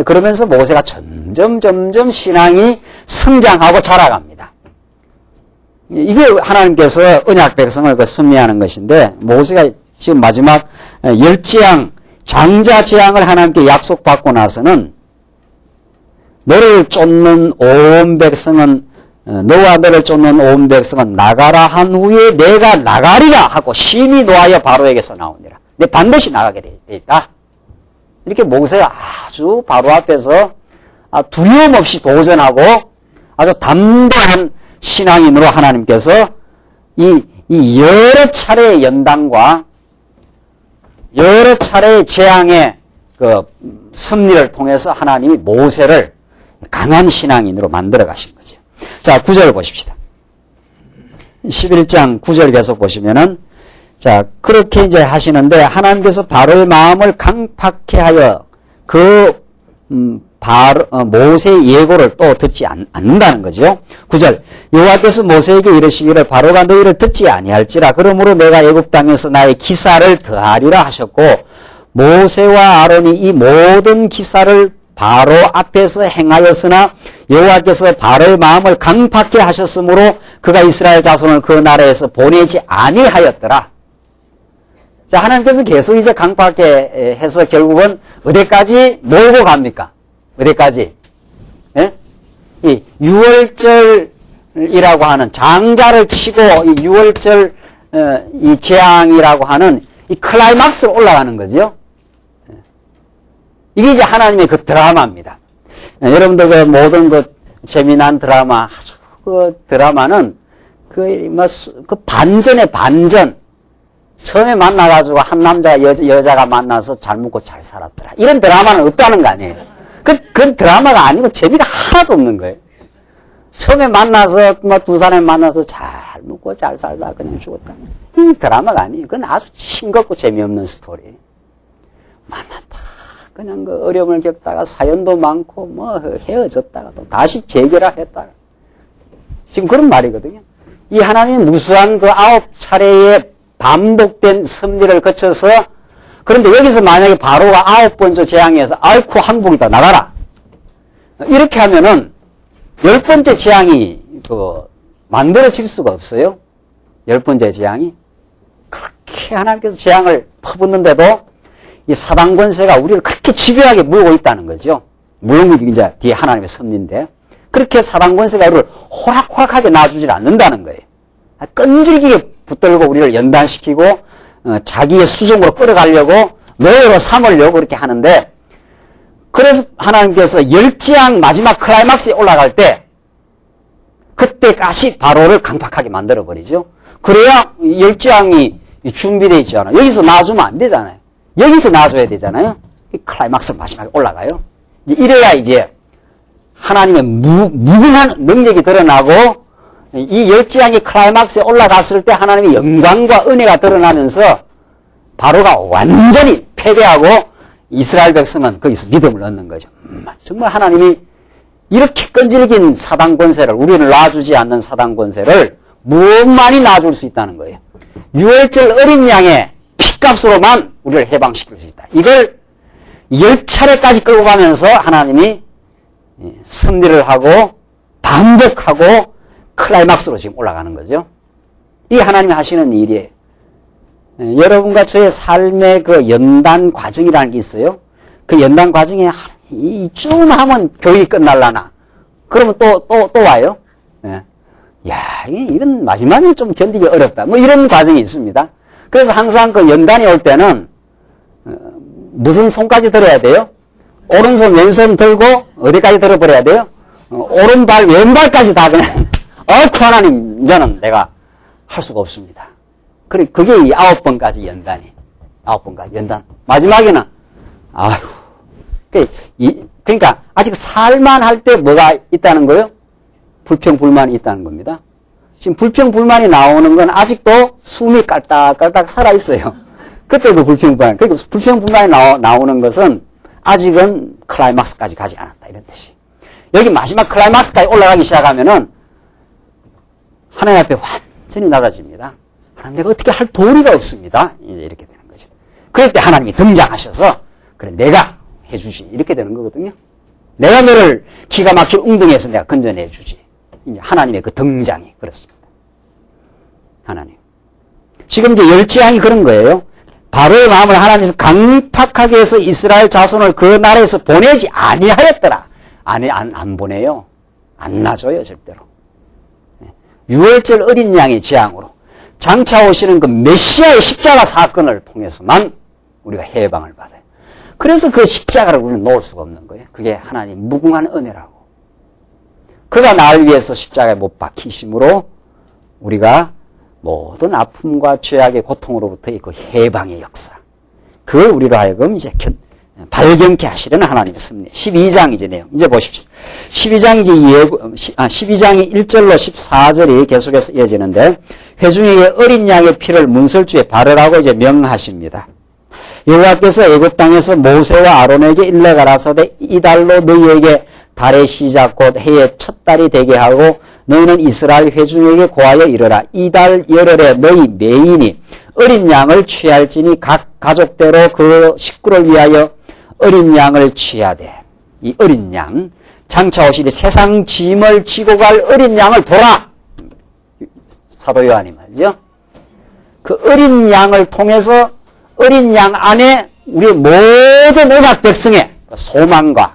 그러면서 모세가 점점 신앙이 성장하고 자라갑니다. 이게 하나님께서 언약 백성을 그 순리하는 것인데, 모세가 지금 마지막 열재앙, 장자 재앙을 하나님께 약속받고 나서는 너를 쫓는 온 백성은, 너와 너를 쫓는 온 백성은 나가라 한 후에 내가 나가리라 하고 심히 노하여 바로에게서 나오니라. 내 반드시 나가게 돼 있다. 이렇게 모세가 아주 바로 앞에서 두려움 없이 도전하고 아주 담대한 신앙인으로 하나님께서 이 여러 차례의 연단과 여러 차례의 재앙의 그 섭리를 통해서 하나님이 모세를 강한 신앙인으로 만들어 가신 거죠. 자, 9절 보십시다. 11장 9절 계속 보시면은, 자, 그렇게 이제 하시는데 하나님께서 바로의 마음을 강팍해 하여 모세의 예고를 또 듣지 않는다는 거죠. 9절, 여호와께서 모세에게 이르시기를 바로가 너희를 듣지 아니할지라 그러므로 내가 애굽 땅에서 나의 기사를 더하리라 하셨고, 모세와 아론이 이 모든 기사를 바로 앞에서 행하였으나 여호와께서 바로의 마음을 강팍해 하셨으므로 그가 이스라엘 자손을 그 나라에서 보내지 아니하였더라. 자, 하나님께서 계속 이제 강팍해 해서 결국은 어디까지 몰고 갑니까? 어디까지? 예? 이 6월절이라고 하는 장자를 치고 이 6월절 이 재앙이라고 하는 이 클라이막스로 올라가는 거죠. 이게 이제 하나님의 그 드라마입니다. 여러분들 그 모든 그 재미난 드라마, 아주 그 드라마는 그 반전의 반전. 처음에 만나가지고 한 남자 여자가 만나서 잘 먹고 잘 살았더라. 이런 드라마는 없다는 거 아니에요. 그건 드라마가 아니고 재미가 하나도 없는 거예요. 처음에 만나서 뭐 두 사람이 만나서 잘 먹고 잘 살다 그냥 죽었다. 이 드라마가 아니에요. 그건 아주 싱겁고 재미없는 스토리. 만났다. 그냥 그 어려움을 겪다가 사연도 많고 뭐 헤어졌다가 또 다시 재결합했다가 지금 그런 말이거든요. 이 하나님의 무수한 그 9차례의 반복된 섭리를 거쳐서, 그런데 여기서 만약에 바로가 9번째 재앙에서 아이쿠 항복이다 나가라 이렇게 하면은 10번째 재앙이 만들어질 수가 없어요. 10번째 재앙이. 그렇게 하나님께서 재앙을 퍼붓는데도 이 사단 권세가 우리를 그렇게 집요하게 물고 있다는 거죠. 물론 이제 뒤에 하나님의 섭리인데, 그렇게 사단 권세가 우리를 호락호락하게 놔주질 않는다는 거예요. 끈질기게 붙들고 우리를 연단시키고 자기의 수종으로 끌어가려고 노예로 삼으려고 그렇게 하는데, 그래서 하나님께서 열재앙 마지막 클라이막스에 올라갈 때 그때까지 바로를 강팍하게 만들어버리죠. 그래야 열재앙이 준비되어 있잖아요. 여기서 놔주면 안 되잖아요. 여기서 놔줘야 되잖아요. 클라이막스 마지막에 올라가요. 이래야 이제 하나님의 무궁한 능력이 드러나고, 이 열재앙이 클라이막스에 올라갔을 때 하나님의 영광과 은혜가 드러나면서 바로가 완전히 패배하고 이스라엘 백성은 거기서 믿음을 얻는 거죠. 정말 하나님이 이렇게 끈질긴 사단 권세를, 우리를 놔주지 않는 사단 권세를 무엇만이 놔줄 수 있다는 거예요. 6월절 어린 양의 핏값으로만 우리를 해방시킬 수 있다. 이걸 10차례까지 끌고 가면서 하나님이 섭리를 하고 반복하고 클라이막스로 지금 올라가는 거죠. 이게 하나님이 하시는 일이에요. 여러분과 저의 삶의 그 연단 과정이라는 게 있어요. 그 연단 과정에 이쯤 하면 교육이 끝날라나. 그러면 또 와요. 야, 이건 마지막에 좀 견디기 어렵다. 뭐 이런 과정이 있습니다. 그래서 항상 그 연단이 올 때는 무슨 손까지 들어야 돼요? 오른손 왼손 들고 어디까지 들어버려야 돼요? 오른발 왼발까지 다 그냥 하나님 이제는 내가 할 수가 없습니다. 그게 이 9번까지 연단이 9번까지 연단. 마지막에는 아휴 그러니까 아직 살만할 때 뭐가 있다는 거예요? 불평불만이 있다는 겁니다. 지금 불평불만이 나오는 건 아직도 숨이 깔딱깔딱 살아있어요. 그때도 불평불만. 그리고 불평불만이 나오는 것은 아직은 클라이막스까지 가지 않았다. 이런 뜻이. 여기 마지막 클라이막스까지 올라가기 시작하면은 하나님 앞에 완전히 낮아집니다. 하나님 내가 어떻게 할 도리가 없습니다. 이제 이렇게 되는 거죠. 그럴 때 하나님이 등장하셔서 그래 내가 해주지. 이렇게 되는 거거든요. 내가 너를 기가 막힐 웅덩이에서 내가 건져내 주지. 이제 하나님의 그 등장이 그렇습니다. 하나님. 지금 이제 열지양이 그런 거예요. 바로의 마음을 하나님께서 강팍하게 해서 이스라엘 자손을 그 나라에서 보내지 아니하였더라. 안 보내요. 안 놔줘요, 절대로. 6월절 어린 양의 재앙으로 장차 오시는 그 메시아의 십자가 사건을 통해서만 우리가 해방을 받아요. 그래서 그 십자가를 우리는 놓을 수가 없는 거예요. 그게 하나님 무궁한 은혜라고. 그가 나를 위해서 십자가에 못 박히심으로 우리가 모든 아픔과 죄악의 고통으로부터의 그 해방의 역사. 그걸 우리로 하여금 이제 발견케 하시려는 하나님의 섭리. 12장 이제 내용. 이제 보십시오. 12장 이제 12장이 1절로 14절이 계속해서 이어지는데, 회중에게 어린 양의 피를 문설주에 바르라고 이제 명하십니다. 여호와께서 애굽 땅에서 모세와 아론에게 일러 가라사대 이 달로 너희에게 달의 시작 곧 해의 첫 달이 되게 하고 너희는 이스라엘 회중에게 고하여 이르라. 이 달 열흘에 너희 매인이 어린 양을 취할지니 각 가족대로 그 식구를 위하여 어린 양을 취하되 이 어린 양 장차 오시리 세상 짐을 지고 갈 어린 양을 보라. 사도 요한이 말이죠. 그 어린 양을 통해서 어린 양 안에 우리 모든 언약 백성의 소망과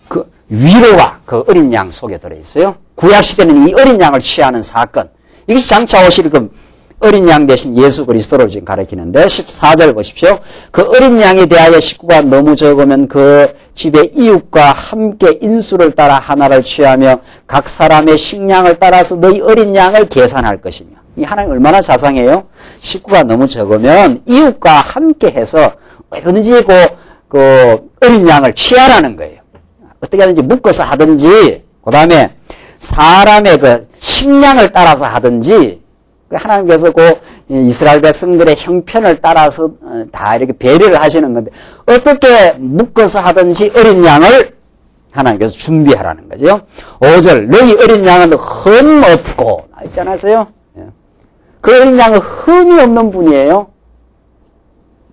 그 위로가 그 어린 양 속에 들어있어요. 구약시대는 이 어린 양을 취하는 사건. 이것이 장차 오실 그 어린 양 대신 예수 그리스도를 지금 가리키는데 14절 보십시오. 그 어린 양에 대하여 식구가 너무 적으면 그 집의 이웃과 함께 인수를 따라 하나를 취하며 각 사람의 식량을 따라서 너희 어린 양을 계산할 것이며. 이 하나님 얼마나 자상해요? 식구가 너무 적으면 이웃과 함께 해서 어디든지 그 어린 양을 취하라는 거예요. 어떻게 하든지 묶어서 하든지, 그 다음에 사람의 그 식량을 따라서 하든지, 하나님께서 그 이스라엘 백성들의 형편을 따라서 다 이렇게 배려를 하시는 건데, 어떻게 묶어서 하든지 어린 양을 하나님께서 준비하라는 거죠. 5절, 너희 어린 양은 흠 없고, 있지 않았어요? 그 어린 양은 흠이 없는 분이에요.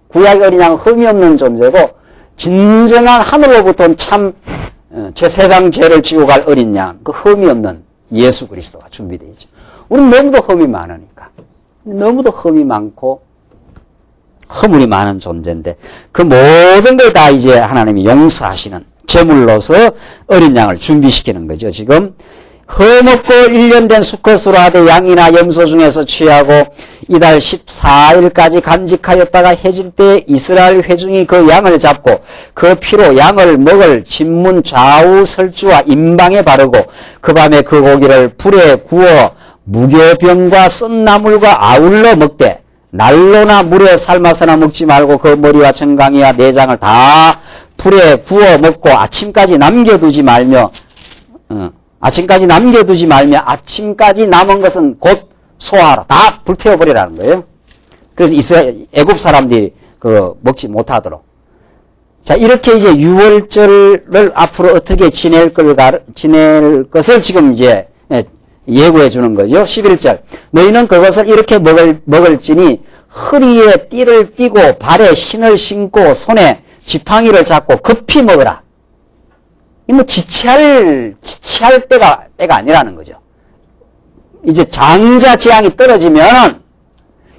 구약의 어린 양은 흠이 없는 존재고, 진정한 하늘로부터 참 세상 죄를 지고 갈 어린 양, 그 흠이 없는 예수 그리스도가 준비되어 있죠. 우리는 너무도 흠이 많으니까. 너무도 흠이 많고 허물이 많은 존재인데 그 모든 걸 다 이제 하나님이 용서하시는 제물로서 어린 양을 준비시키는 거죠. 지금 흠없고 1년 된 수컷으로 하되 양이나 염소 중에서 취하고 이달 14일까지 간직하였다가 해질 때 이스라엘 회중이 그 양을 잡고 그 피로 양을 먹을 진문 좌우 설주와 임방에 바르고 그 밤에 그 고기를 불에 구워 무교병과 썬나물과 아울러 먹되 난로나 물에 삶아서나 먹지 말고 그 머리와 정강이와 내장을 다 불에 구워 먹고 아침까지 남겨두지 말며 아침까지 남은 것은 곧 소화하라. 다 불태워버리라는 거예요. 그래서 애굽 사람들이 먹지 못하도록. 자, 이렇게 이제 6월절을 앞으로 어떻게 지낼 것을 지금 이제 예고해 주는 거죠. 11절. 너희는 그것을 이렇게 먹을지니 허리에 띠를 띠고 발에 신을 신고 손에 지팡이를 잡고 급히 먹으라. 지체할 때가 아니라는 거죠. 이제 장자 재앙이 떨어지면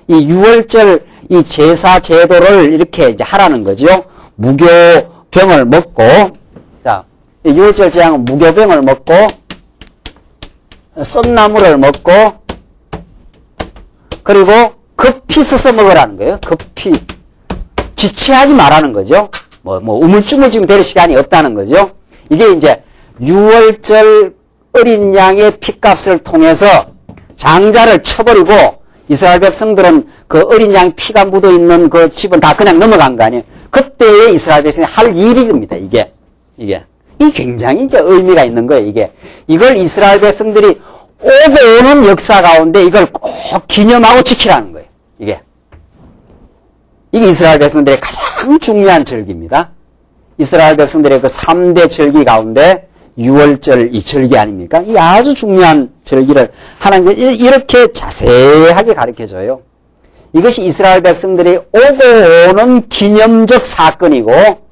이 6월절 이 제사 제도를 이렇게 이제 하라는 거죠. 무교병을 먹고, 자, 6월절 재앙은 무교병을 먹고, 썬나물을 먹고, 그리고 급히 서서 먹으라는 거예요. 급히. 지체하지 말라는 거죠. 우물쭈물 지금 될 시간이 없다는 거죠. 이게 이제 6월절 어린 양의 피값을 통해서 장자를 쳐버리고 이스라엘 백성들은 그 어린 양 피가 묻어 있는 그 집은 다 그냥 넘어간 거 아니에요. 그때의 이스라엘 백성이 할 일입니다, 이게. 이 굉장히 이제 의미가 있는 거예요, 이게. 이걸 이스라엘 백성들이 오고 오는 역사 가운데 이걸 꼭 기념하고 지키라는 거예요, 이게. 이게 이스라엘 백성들의 가장 중요한 절기입니다. 이스라엘 백성들의 그 3대 절기 가운데 6월절 이 절기 아닙니까? 이 아주 중요한 절기를 하나님께서 이렇게 자세하게 가르쳐줘요. 이것이 이스라엘 백성들이 오고 오는 기념적 사건이고,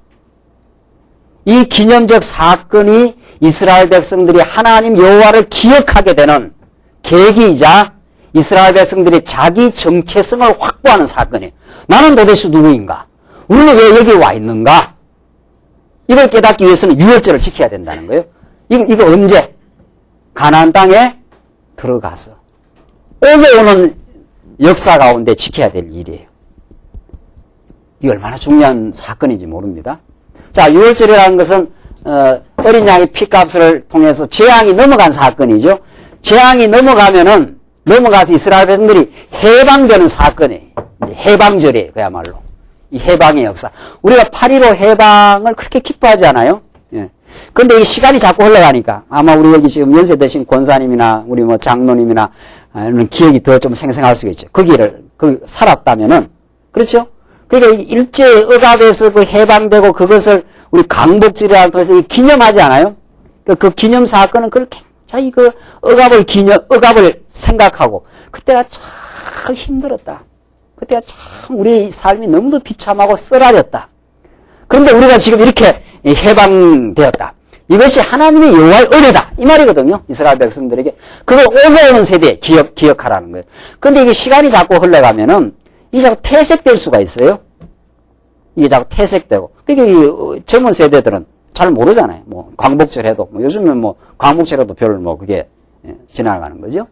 이 기념적 사건이 이스라엘 백성들이 하나님 여호와를 기억하게 되는 계기이자 이스라엘 백성들이 자기 정체성을 확보하는 사건이에요. 나는 도대체 누구인가? 우리는 왜 여기 와 있는가? 이걸 깨닫기 위해서는 6월절을 지켜야 된다는 거예요. 이거 언제? 가나안 땅에 들어가서 오고 오는 역사 가운데 지켜야 될 일이에요. 이게 얼마나 중요한 사건인지 모릅니다. 자, 6월절이라는 것은 어린 양의 피값을 통해서 재앙이 넘어간 사건이죠. 재앙이 넘어가서 이스라엘 백성들이 해방되는 사건이에요. 이제 해방절이에요, 그야말로. 이 해방의 역사. 우리가 8.15 해방을 그렇게 기뻐하지 않아요? 예. 근데 이 시간이 자꾸 흘러가니까 아마 우리 여기 지금 연세 드신 권사님이나 우리 장로님이나 이런 기억이 더 좀 생생할 수가 있죠. 거기 살았다면은, 그렇죠? 그러니까 일제 억압에서 그 해방되고 그것을 우리 강복절이라고 통해서 기념하지 않아요? 그 기념 사건은 그렇게 자기 그 억압을 생각하고 그때가 참 힘들었다. 그때가 참 우리 삶이 너무도 비참하고 쓰라렸다. 그런데 우리가 지금 이렇게 해방되었다. 이것이 하나님의 여호와의 은혜다. 이 말이거든요. 이스라엘 백성들에게. 그걸 오고 오는 세대에 기억하라는 거예요. 근데 이게 시간이 자꾸 흘러가면은 이게 자꾸 퇴색될 수가 있어요. 이게 자꾸 퇴색되고. 그게 젊은 세대들은 잘 모르잖아요. 광복절 해도, 요즘은 광복절 해도 별로 그게 지나가는 거죠.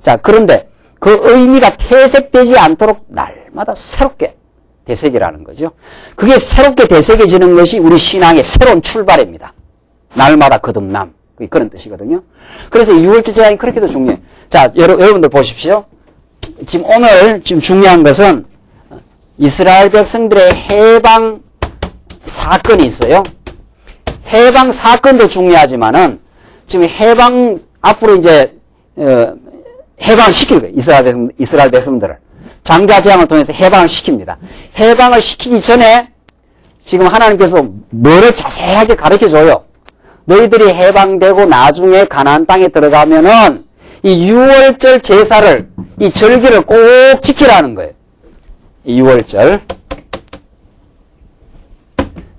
자, 그런데 그 의미가 퇴색되지 않도록 날마다 새롭게 되새기라는 거죠. 그게 새롭게 되새겨지는 것이 우리 신앙의 새로운 출발입니다. 날마다 거듭남. 그런 뜻이거든요. 그래서 6월절 제한이 그렇게도 중요해요. 자, 여러분들 보십시오. 지금 중요한 것은 이스라엘 백성들의 해방 사건이 있어요. 해방 사건도 중요하지만은 지금 앞으로 이제, 해방을 시킬 거예요. 이스라엘 백성들을. 장자 재앙을 통해서 해방을 시킵니다. 해방을 시키기 전에 지금 하나님께서 뭐를 자세하게 가르쳐 줘요. 너희들이 해방되고 나중에 가나안 땅에 들어가면은 이 6월절 제사를, 이 절기를 꼭 지키라는 거예요. 이 6월절.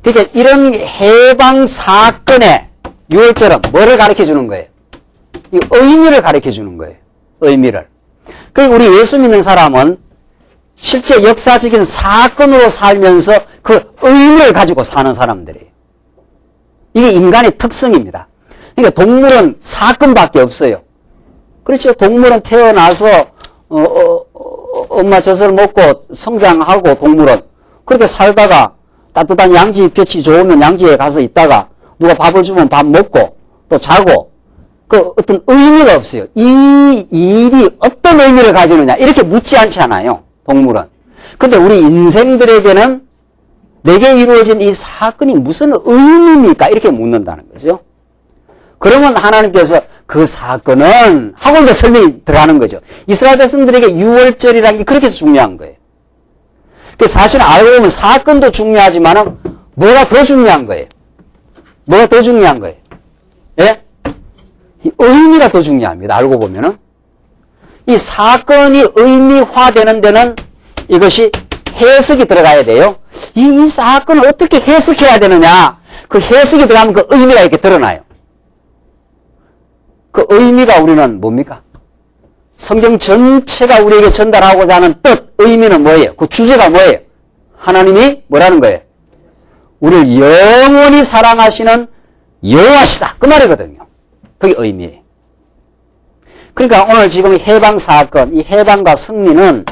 그러니까 이런 해방 사건에 6월절은 뭐를 가르쳐 주는 거예요? 이 의미를 가르쳐 주는 거예요. 의미를. 그러니까 우리 예수 믿는 사람은 실제 역사적인 사건으로 살면서 그 의미를 가지고 사는 사람들이에요. 이게 인간의 특성입니다. 그러니까 동물은 사건밖에 없어요. 그렇죠? 동물은 태어나서 엄마 젖을 먹고 성장하고 동물은 그렇게 살다가 따뜻한 양지 볕이 좋으면 양지에 가서 있다가 누가 밥을 주면 밥 먹고 또 자고 그 어떤 의미가 없어요. 이 일이 어떤 의미를 가지느냐 이렇게 묻지 않지 않아요. 동물은. 근데 우리 인생들에게는 내게 이루어진 이 사건이 무슨 의미입니까? 이렇게 묻는다는 거죠. 그러면 하나님께서 그 사건은 하고 이제 설명이 들어가는 거죠. 이스라엘 백성들에게 6월절이라는 게 그렇게 중요한 거예요. 사실 알고 보면 사건도 중요하지만 뭐가 더 중요한 거예요? 뭐가 더 중요한 거예요? 예? 이 의미가 더 중요합니다. 알고 보면은. 이 사건이 의미화되는 데는 이것이 해석이 들어가야 돼요. 이 사건을 어떻게 해석해야 되느냐. 그 해석이 들어가면 그 의미가 이렇게 드러나요. 그 의미가 우리는 뭡니까? 성경 전체가 우리에게 전달하고자 하는 뜻, 의미는 뭐예요? 그 주제가 뭐예요? 하나님이 뭐라는 거예요? 우리를 영원히 사랑하시는 여호와시다. 그 말이거든요. 그게 의미예요. 그러니까 오늘 지금 해방 사건, 이 해방과 승리는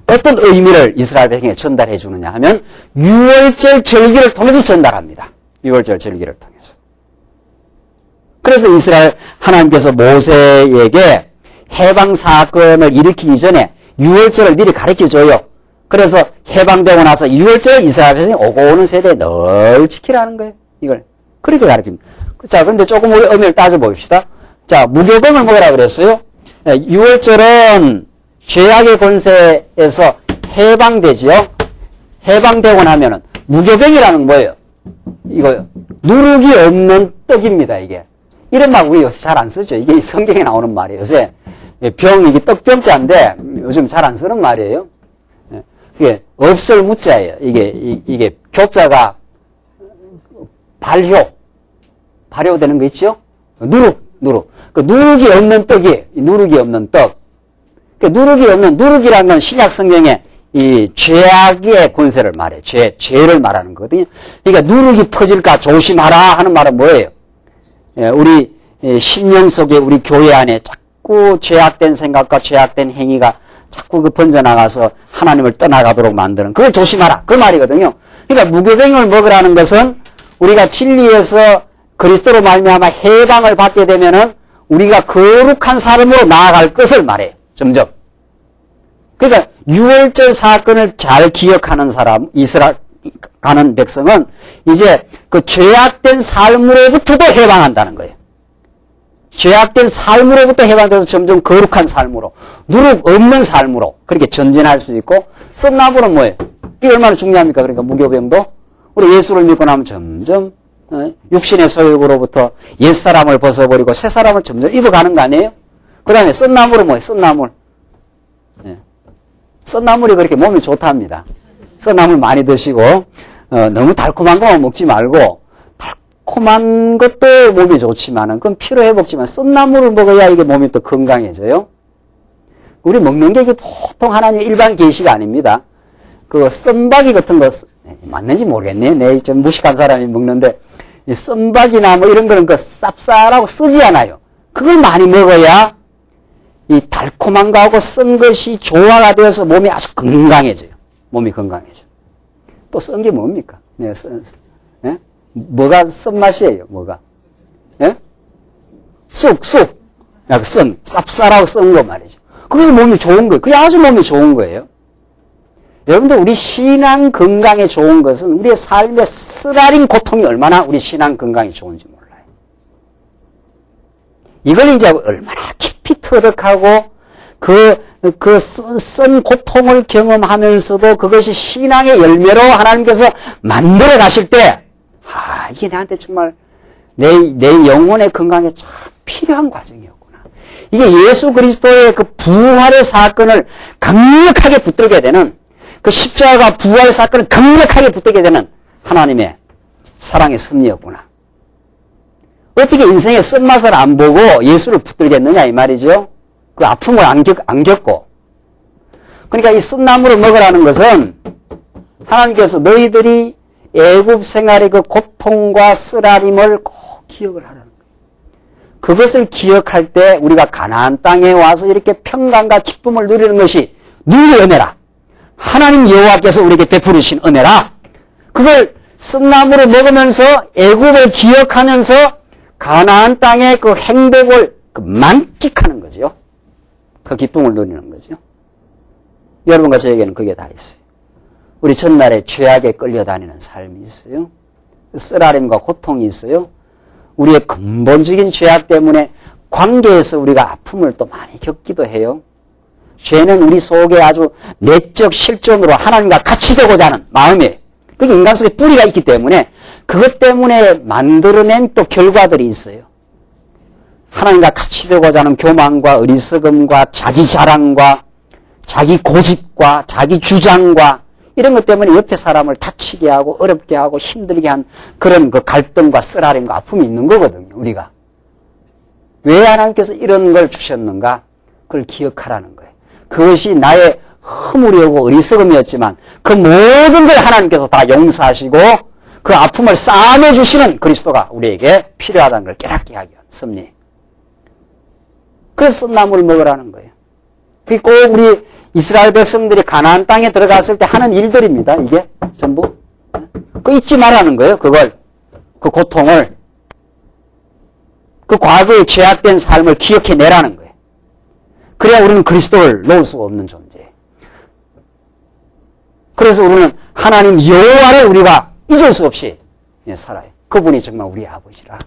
어떤 의미를 이스라엘 백성에 전달해 주느냐 하면 6월절 절기를 통해서 전달합니다. 6월절 절기를 통해서. 그래서 이스라엘 하나님께서 모세에게 해방 사건을 일으키기 전에 6월절을 미리 가르쳐줘요. 그래서 해방되고 나서 6월절 이스라엘 백성이 오고 오는 세대에 늘 지키라는 거예요. 이걸 그렇게 가르칩니다. 자, 그런데 조금 우리 의미를 따져봅시다. 자, 무교병을 먹으라 그랬어요. 6월절은 죄악의 권세에서 해방되지요. 해방되고 나면은 무교병이라는 뭐예요? 이거 누룩이 없는 떡입니다. 이게 이런 말 우리 요새 잘 안 쓰죠. 이게 성경에 나오는 말이에요. 요새 병 이게 떡병자인데 요즘 잘 안 쓰는 말이에요. 이게 없을 무자예요. 이게 교자가 발효되는 거 있죠? 누룩. 그 누룩이 없는 떡이에요. 누룩이 없는 떡. 그 누룩이라는 건 신약 성경에 이 죄악의 권세를 말해. 죄를 말하는 거거든요. 그러니까 누룩이 퍼질까 조심하라 하는 말은 뭐예요? 우리 심령 속에 우리 교회 안에 자꾸 죄악된 생각과 죄악된 행위가 자꾸 그 번져나가서 하나님을 떠나가도록 만드는 그걸 조심하라. 그 말이거든요. 그러니까 무교병을 먹으라는 것은 우리가 진리에서 그리스도로 말미암아 해방을 받게 되면은 우리가 거룩한 삶으로 나아갈 것을 말해요. 점점. 그러니까 6월절 사건을 잘 기억하는 사람, 이스라엘 가는 백성은 이제 그 죄악된 삶으로부터도 해방한다는 거예요. 죄악된 삶으로부터 해방돼서 점점 거룩한 삶으로, 누룩 없는 삶으로 그렇게 전진할 수 있고, 썸나무는 뭐예요? 이게 얼마나 중요합니까? 그러니까 무교병도 우리 예수를 믿고 나면 점점 육신의 소욕으로부터 옛사람을 벗어버리고 새사람을 점점 입어가는 거 아니에요? 그 다음에 썬나물은 뭐예요? 썬나물. 썬나물이 그렇게 몸에 좋답니다. 썬나물 많이 드시고 너무 달콤한 거만 먹지 말고 달콤한 것도 몸에 좋지만은 그건 피로회복지만 썬나물을 먹어야 이게 몸이 또 건강해져요. 우리 먹는 게 이게 보통 하나님의 일반 계시가 아닙니다. 그 썬박이 같은 거 맞는지 모르겠네요. 내 좀 무식한 사람이 먹는데 이 썬박이나 뭐 이런 거는 그 쌉쌀하고 쓰지 않아요. 그걸 많이 먹어야 이 달콤한 거하고 쓴 것이 조화가 되어서 몸이 아주 건강해져요. 몸이 건강해져. 또 쓴 게 뭡니까? 네, 예? 뭐가 쓴맛이에요? 뭐가? 예? 쑥. 쓴, 쌉쌀하고 쓴 거 말이죠. 그게 몸이 좋은 거예요. 그게 아주 몸이 좋은 거예요. 여러분들 우리 신앙 건강에 좋은 것은 우리의 삶의 쓰라린 고통이 얼마나 우리 신앙 건강에 좋은지 몰라요. 이걸 이제 얼마나 깊이 터득하고 쓴 고통을 경험하면서도 그것이 신앙의 열매로 하나님께서 만들어 가실 때, 이게 나한테 정말 내 영혼의 건강에 참 필요한 과정이었구나. 이게 예수 그리스도의 그 부활의 사건을 강력하게 붙들게 되는 그 십자가 부활 사건을 강력하게 붙들게 되는 하나님의 사랑의 섭리였구나. 어떻게 인생의 쓴맛을 안 보고 예수를 붙들겠느냐 이 말이죠. 그 아픔을 안 겪고. 그러니까 이 쓴나물을 먹으라는 것은 하나님께서 너희들이 애굽 생활의 그 고통과 쓰라림을 꼭 기억을 하라는 거예요. 그것을 기억할 때 우리가 가나안 땅에 와서 이렇게 평강과 기쁨을 누리는 것이 누구의 은혜라? 하나님 여호와께서 우리에게 베푸르신 은혜라. 그걸 쓴나물을 먹으면서 애굽을 기억하면서 가나안 땅의 그 행복을 만끽하는 거죠. 그 기쁨을 누리는 거죠. 여러분과 저에게는 그게 다 있어요. 우리 전날에 죄악에 끌려다니는 삶이 있어요. 쓰라림과 고통이 있어요. 우리의 근본적인 죄악 때문에 관계에서 우리가 아픔을 또 많이 겪기도 해요. 죄는 우리 속에 아주 내적 실존으로 하나님과 같이 되고자 하는 마음이에요. 그게 인간 속에 뿌리가 있기 때문에 그것 때문에 만들어낸 또 결과들이 있어요. 하나님과 같이 되고자 하는 교만과 어리석음과 자기 자랑과 자기 고집과 자기 주장과 이런 것 때문에 옆에 사람을 다치게 하고 어렵게 하고 힘들게 한 그런 그 갈등과 쓰라림과 아픔이 있는 거거든요. 우리가. 왜 하나님께서 이런 걸 주셨는가? 그걸 기억하라는 거예요. 그것이 나의 허물이고 어리석음이었지만 그 모든 걸 하나님께서 다 용서하시고 그 아픔을 싸매주시는 그리스도가 우리에게 필요하다는 걸 깨닫게 하기 위한 섭리. 그래서 썬나물을 먹으라는 거예요. 그게 꼭 우리 이스라엘 백성들이 가나안 땅에 들어갔을 때 하는 일들입니다. 이게 전부. 그 잊지 말라는 거예요. 그걸. 그 고통을. 그 과거의 죄악된 삶을 기억해내라는 거예요. 그래야 우리는 그리스도를 놓을 수가 없는 존재예요. 그래서 우리는 하나님 여호와를 우리가 잊을 수 없이 살아요. 그분이 정말 우리 아버지라.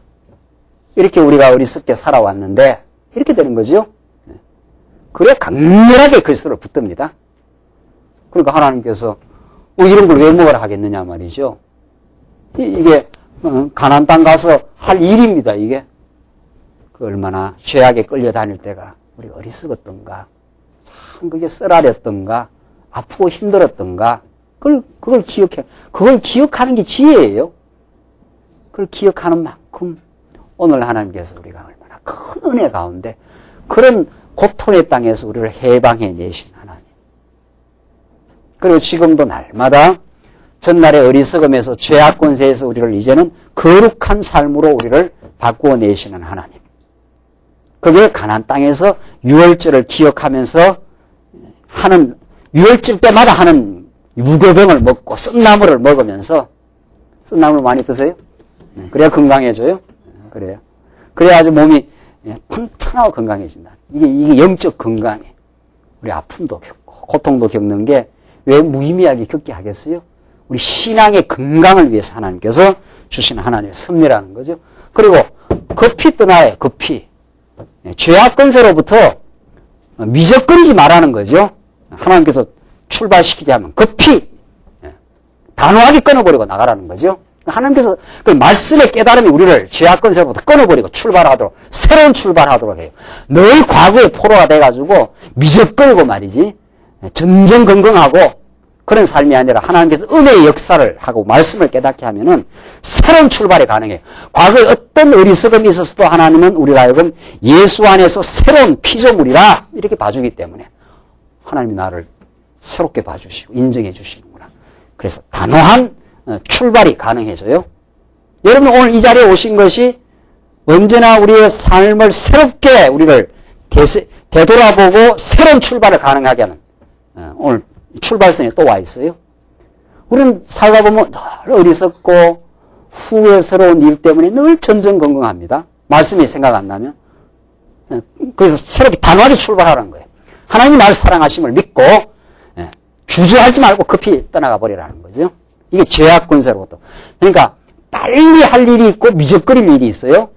이렇게 우리가 어리석게 살아왔는데 이렇게 되는 거죠. 그래 강렬하게 그리스도를 붙듭니다. 그러니까 하나님께서 이런 걸 왜 먹으라 하겠느냐 말이죠. 이게 가나안 땅 가서 할 일입니다. 이게 그 얼마나 죄악에 끌려다닐 때가 우리 어리석었던가, 참 그게 썰아렸던가, 아프고 힘들었던가, 그걸 기억해. 그걸 기억하는 게 지혜예요. 그걸 기억하는 만큼 오늘 하나님께서 우리가 얼마나 큰 은혜 가운데 그런 고통의 땅에서 우리를 해방해 내신 하나님. 그리고 지금도 날마다 전날의 어리석음에서 죄악 권세에서 우리를 이제는 거룩한 삶으로 우리를 바꾸어 내시는 하나님. 그게 가나안 땅에서 유월절을 기억하면서 하는 유월절 때마다 하는 무교병을 먹고 쓴나물을 먹으면서 쓴나물 많이 드세요? 그래야 건강해져요. 그래요. 그래야 아주 몸이 튼튼하고 건강해진다. 이게 영적 건강에 우리 아픔도 겪고 고통도 겪는 게 왜 무의미하게 겪게 하겠어요? 우리 신앙의 건강을 위해서 하나님께서 주신 하나님의 섭리라는 거죠. 그리고 급히 떠나요. 급히. 죄악 권세로부터 미적거리지 말라는 거죠. 하나님께서 출발시키게 하면 급히 단호하게 끊어버리고 나가라는 거죠. 하나님께서 그 말씀의 깨달음이 우리를 죄악 권세로부터 끊어버리고 출발하도록, 새로운 출발하도록 해요. 늘 과거의 포로가 돼가지고 미적거리고 말이지 전전긍긍하고 그런 삶이 아니라 하나님께서 은혜의 역사를 하고 말씀을 깨닫게 하면은 새로운 출발이 가능해요. 과거에 어떤 어리석음이 있었어도 하나님은 우리가 하여금 예수 안에서 새로운 피조물이라 이렇게 봐주기 때문에 하나님이 나를 새롭게 봐주시고 인정해 주시는구나. 그래서 단호한 출발이 가능해져요. 여러분 오늘 이 자리에 오신 것이 언제나 우리의 삶을 새롭게 우리를 되돌아보고 새로운 출발을 가능하게 하는 오늘 출발선에 또 와 있어요. 우리는 살다 보면 늘 어리석고 후회스러운 일 때문에 늘 전전긍긍합니다. 말씀이 생각 안 나면. 그래서 새롭게 단호하게 출발하라는 거예요. 하나님이 나를 사랑하심을 믿고 주저하지 말고 급히 떠나가 버리라는 거죠. 이게 죄악 권세로부터. 그러니까 빨리 할 일이 있고 미적거릴 일이 있어요.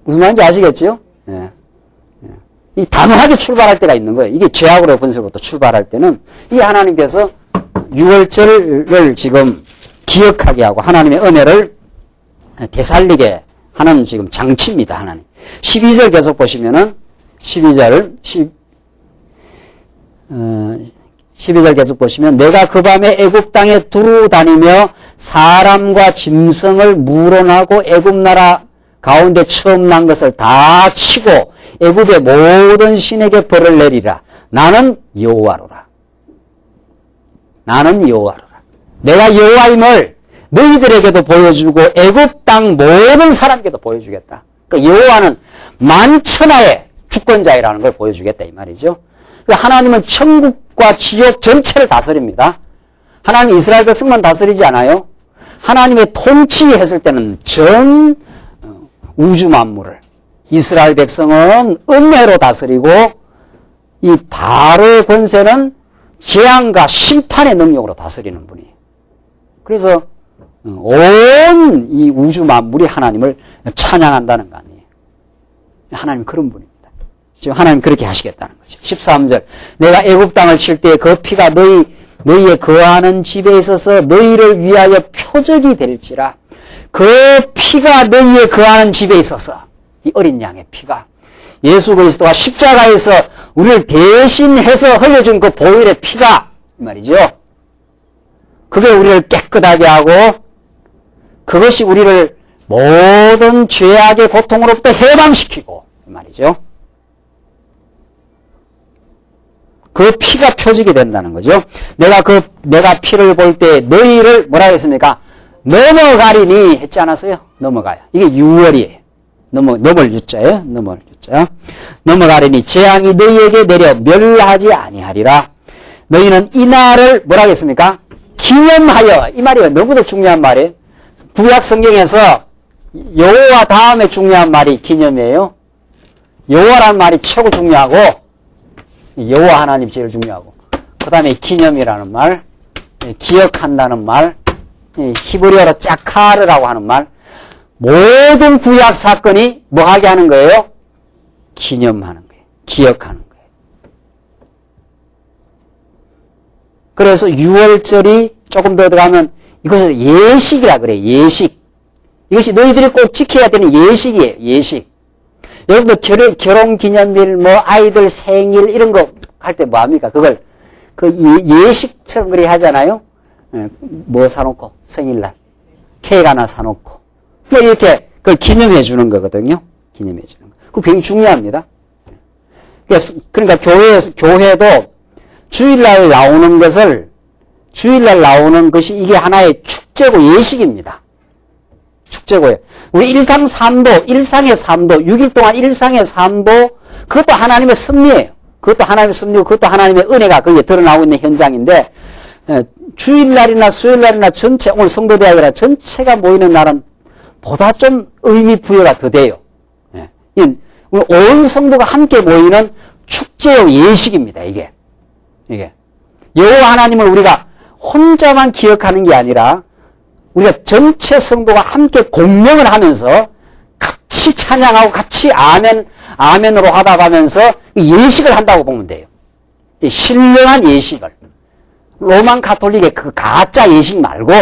무슨 말인지 아시겠죠? 이 단호하게 출발할 때가 있는 거예요. 이게 죄악으로 권세로부터 출발할 때는 이 하나님께서 유월절을 지금 기억하게 하고 하나님의 은혜를 되살리게 하는 지금 장치입니다. 하나님. 12절 계속 보시면은 12절 계속 보시면 내가 그 밤에 애굽 땅에 두루 다니며 사람과 짐승을 물어나고 애굽 나라 가운데 처음 난 것을 다 치고 애굽의 모든 신에게 벌을 내리라. 나는 여호와로라. 나는 여호와로라. 내가 여호와임을 너희들에게도 보여주고 애굽 땅 모든 사람에게도 보여주겠다. 그러니까 여호와는 만천하의 주권자이라는 걸 보여주겠다 이 말이죠. 그러니까 하나님은 천국과 지옥 전체를 다스립니다. 하나님이 이스라엘 백성만 다스리지 않아요. 하나님의 통치했을 때는 전 우주 만물을 이스라엘 백성은 은혜로 다스리고 이 바로의 권세는 재앙과 심판의 능력으로 다스리는 분이에요. 그래서 온 이 우주 만물이 하나님을 찬양한다는 거 아니에요. 하나님 그런 분입니다. 지금 하나님 그렇게 하시겠다는 거죠. 13절 내가 애굽 땅을 칠 때 그 피가 너희의 거하는 집에 있어서 너희를 위하여 표적이 될지라. 그 피가 너희의 거하는 집에 있어서 이 어린 양의 피가 예수 그리스도가 십자가에서 우리를 대신해서 흘려준 그 보혈의 피가 말이죠. 그게 우리를 깨끗하게 하고 그것이 우리를 모든 죄악의 고통으로부터 해방시키고 말이죠. 그 피가 표적이 된다는 거죠. 내가 피를 볼 때 너희를 뭐라고 했습니까? 넘어가리니 했지 않았어요? 넘어가요. 이게 유월이에요. 넘을 유자예요. 넘을 유자. 넘어가려니 재앙이 너희에게 내려 멸하지 아니하리라. 너희는 이 날을 뭐라 하겠습니까? 기념하여. 이 말이 너무도 중요한 말이에요. 구약 성경에서 여호와 다음에 중요한 말이 기념이에요. 여호와라는 말이 최고 중요하고 여호와 하나님 제일 중요하고 그 다음에 기념이라는 말, 기억한다는 말, 히브리어로 짜카르라고 하는 말, 모든 구약 사건이 뭐 하게 하는 거예요? 기념하는 거예요. 기억하는 거예요. 그래서 6월절이 조금 더 들어가면 이것을 예식이라 그래요. 예식. 이것이 너희들이 꼭 지켜야 되는 예식이에요. 예식. 여러분들 결혼기념일, 뭐 아이들 생일 이런 거 할 때 뭐 합니까? 그걸 그 예식처럼 그렇게 하잖아요. 뭐 사놓고 생일날 케이크 하나 사놓고 뭐 이렇게 그걸 기념해 주는 거거든요. 기념해 주는 거. 그거 굉장히 중요합니다. 그러니까 교회도 주일날 나오는 것이 이게 하나의 축제고 예식입니다. 축제고요. 우리 일상의 삶도 6일 동안 일상의 삶도 그것도 하나님의 섭리예요. 그것도 하나님의 섭리고 그것도 하나님의 은혜가 거기에 드러나고 있는 현장인데 주일날이나 수요일날이나 전체 오늘 성도대학이라 전체가 모이는 날은 보다 좀 의미 부여가 더 돼요. 온 성도가 함께 모이는 축제요 예식입니다. 이게 여호와 하나님을 우리가 혼자만 기억하는 게 아니라 우리가 전체 성도가 함께 공명을 하면서 같이 찬양하고 같이 아멘으로 하다 가면서 예식을 한다고 보면 돼요. 신령한 예식을. 로만 가톨릭의 그 가짜 예식 말고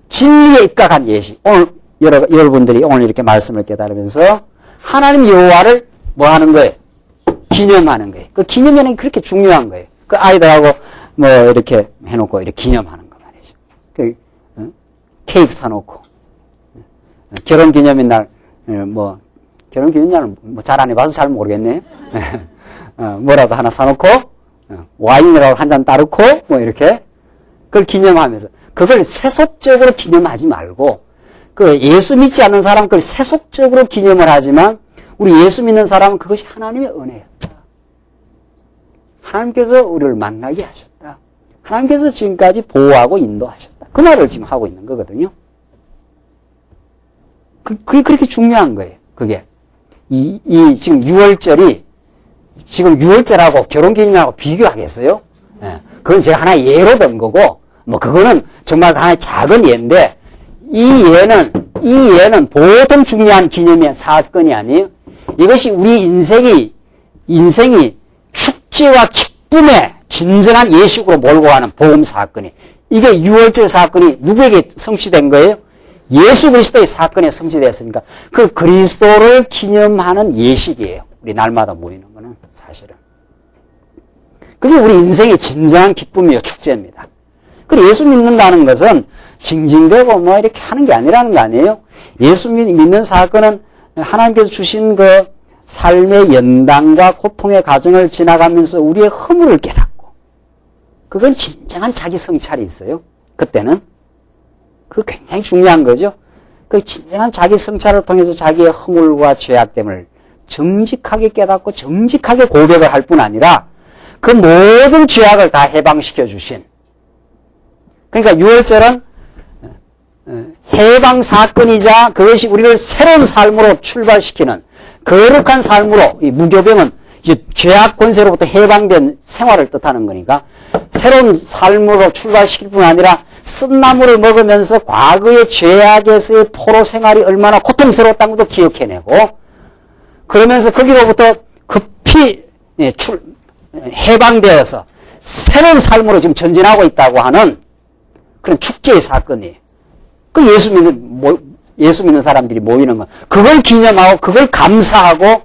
진리에 입각한 예식. 오늘 여러분들이 오늘 이렇게 말씀을 깨달으면서 하나님 여호와를 뭐 하는 거예요? 기념하는 거예요. 그 기념하는 게 그렇게 중요한 거예요. 그 아이들하고 뭐 이렇게 해놓고 이렇게 기념하는 거 말이죠. 그 케이크 사놓고 결혼기념일 날 결혼기념일은 뭐 잘 안 해봐서 잘 모르겠네요. 뭐라도 하나 사놓고 와인이라고 한 잔 따르고 뭐 이렇게 그걸 기념하면서 그걸 세속적으로 기념하지 말고 그 예수 믿지 않는 사람은 그걸 세속적으로 기념을 하지만 우리 예수 믿는 사람은 그것이 하나님의 은혜였다. 하나님께서 우리를 만나게 하셨다. 하나님께서 지금까지 보호하고 인도하셨다. 그 말을 지금 하고 있는 거거든요. 그게 그렇게 중요한 거예요. 그게. 지금 6월절이, 지금 6월절하고 결혼기념일하고 비교하겠어요? 예. 그건 제가 하나의 예로 든 거고, 뭐, 그거는 정말 하나의 작은 예인데, 이 예는 보통 중요한 기념의 사건이 아니에요. 이것이 우리 인생이 축제와 기쁨의 진정한 예식으로 몰고 가는 복음 사건이. 이게 6월절 사건이 누구에게 성취된 거예요? 예수 그리스도의 사건에 성취되었으니까 그 그리스도를 기념하는 예식이에요. 우리 날마다 모이는 거는 사실은. 그게 우리 인생의 진정한 기쁨이요 축제입니다. 그리고 예수 믿는다는 것은 징징대고 뭐 이렇게 하는 게 아니라는 거 아니에요? 예수 믿는 사건은 하나님께서 주신 그 삶의 연단과 고통의 과정을 지나가면서 우리의 허물을 깨닫고 그건 진정한 자기 성찰이 있어요. 그때는. 그거 굉장히 중요한 거죠. 그 진정한 자기 성찰을 통해서 자기의 허물과 죄악됨을 정직하게 깨닫고 정직하게 고백을 할 뿐 아니라 그 모든 죄악을 다 해방시켜 주신. 그러니까 6월절은 해방 사건이자 그것이 우리를 새로운 삶으로 출발시키는 거룩한 삶으로 이 무교병은 이제 죄악 권세로부터 해방된 생활을 뜻하는 거니까 새로운 삶으로 출발시킬 뿐 아니라 쓴나물을 먹으면서 과거의 죄악에서의 포로 생활이 얼마나 고통스러웠다는 것도 기억해내고 그러면서 거기로부터 급히 해방되어서 새로운 삶으로 지금 전진하고 있다고 하는 그런 축제의 사건이에요. 그 예수 믿는 사람들이 모이는 거. 그걸 기념하고 그걸 감사하고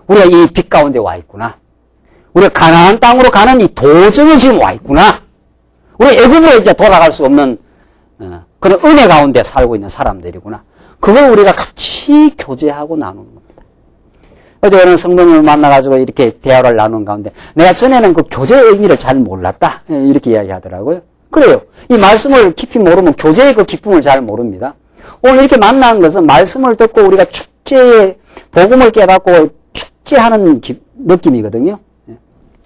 우리가 이 빛 가운데 와 있구나. 우리가 가나안 땅으로 가는 이 도정에 지금 와 있구나. 우리 애굽으로 이제 돌아갈 수 없는 그런 은혜 가운데 살고 있는 사람들이구나. 그걸 우리가 같이 교제하고 나누는 겁니다. 어제 저는 성도님을 만나가지고 이렇게 대화를 나누는 가운데 내가 전에는 그 교제의 의미를 잘 몰랐다. 이렇게 이야기하더라고요. 그래요. 이 말씀을 깊이 모르면 교제의 그 기쁨을 잘 모릅니다. 오늘 이렇게 만난 것은 말씀을 듣고 우리가 축제에 복음을 깨닫고 축제하는 느낌이거든요. 예.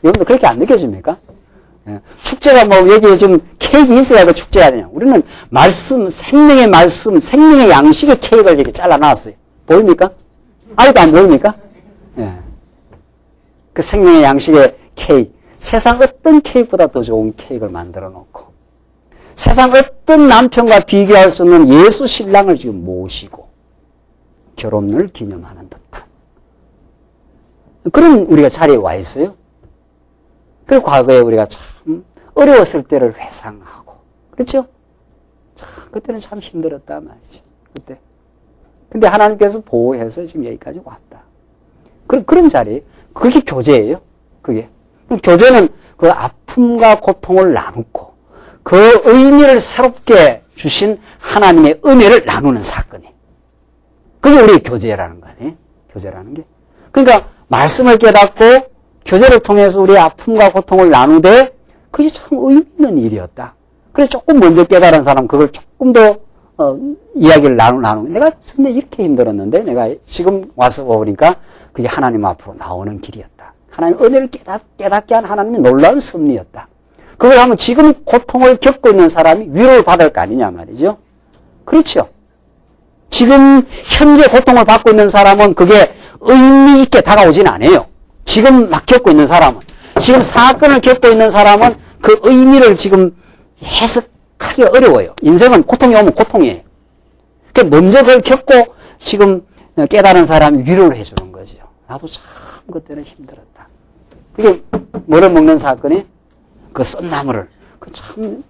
여러분들 그렇게 안 느껴집니까? 예. 축제가 뭐 여기에 지금 케이크 있어야 그 축제가 되냐. 우리는 말씀, 생명의 말씀, 생명의 양식의 케이크를 이렇게 잘라놨어요. 보입니까? 아직도 안 보입니까? 예. 그 생명의 양식의 케이크. 세상 어떤 케이크보다 더 좋은 케이크를 만들어 놓고 세상 어떤 남편과 비교할 수 없는 예수 신랑을 지금 모시고 결혼을 기념하는 듯한 그런 우리가 자리에 와 있어요. 그리고 과거에 우리가 참 어려웠을 때를 회상하고 그렇죠? 참 그때는 참 힘들었단 말이죠. 그때. 근데 하나님께서 보호해서 지금 여기까지 왔다. 그런 자리, 그게 교제예요. 그게. 교제는 그 아픔과 고통을 나누고 그 의미를 새롭게 주신 하나님의 은혜를 나누는 사건이. 그게 우리의 교제라는 거 아니에요? 교제라는 게. 그러니까 말씀을 깨닫고 교제를 통해서 우리의 아픔과 고통을 나누되 그게 참 의미 있는 일이었다. 그래서 조금 먼저 깨달은 사람 그걸 조금 더 이야기를 나누는 내가 근데 이렇게 힘들었는데 내가 지금 와서 보니까 그게 하나님 앞으로 나오는 길이었다. 하나님 은혜를 깨닫게 한 하나님의 놀라운 섭리였다. 그걸 하면 지금 고통을 겪고 있는 사람이 위로를 받을 거 아니냐 말이죠. 그렇죠. 지금 현재 고통을 받고 있는 사람은 그게 의미 있게 다가오진 않아요. 지금 막 겪고 있는 사람은. 지금 사건을 겪고 있는 사람은 그 의미를 지금 해석하기 어려워요. 인생은 고통이 오면 고통이에요. 그러니까 먼저 그걸 겪고 지금 깨달은 사람이 위로를 해주는 거죠. 나도 참 그때는 힘들었다. 그게 뭐를 먹는 사건이? 그 썬나물을. 그 참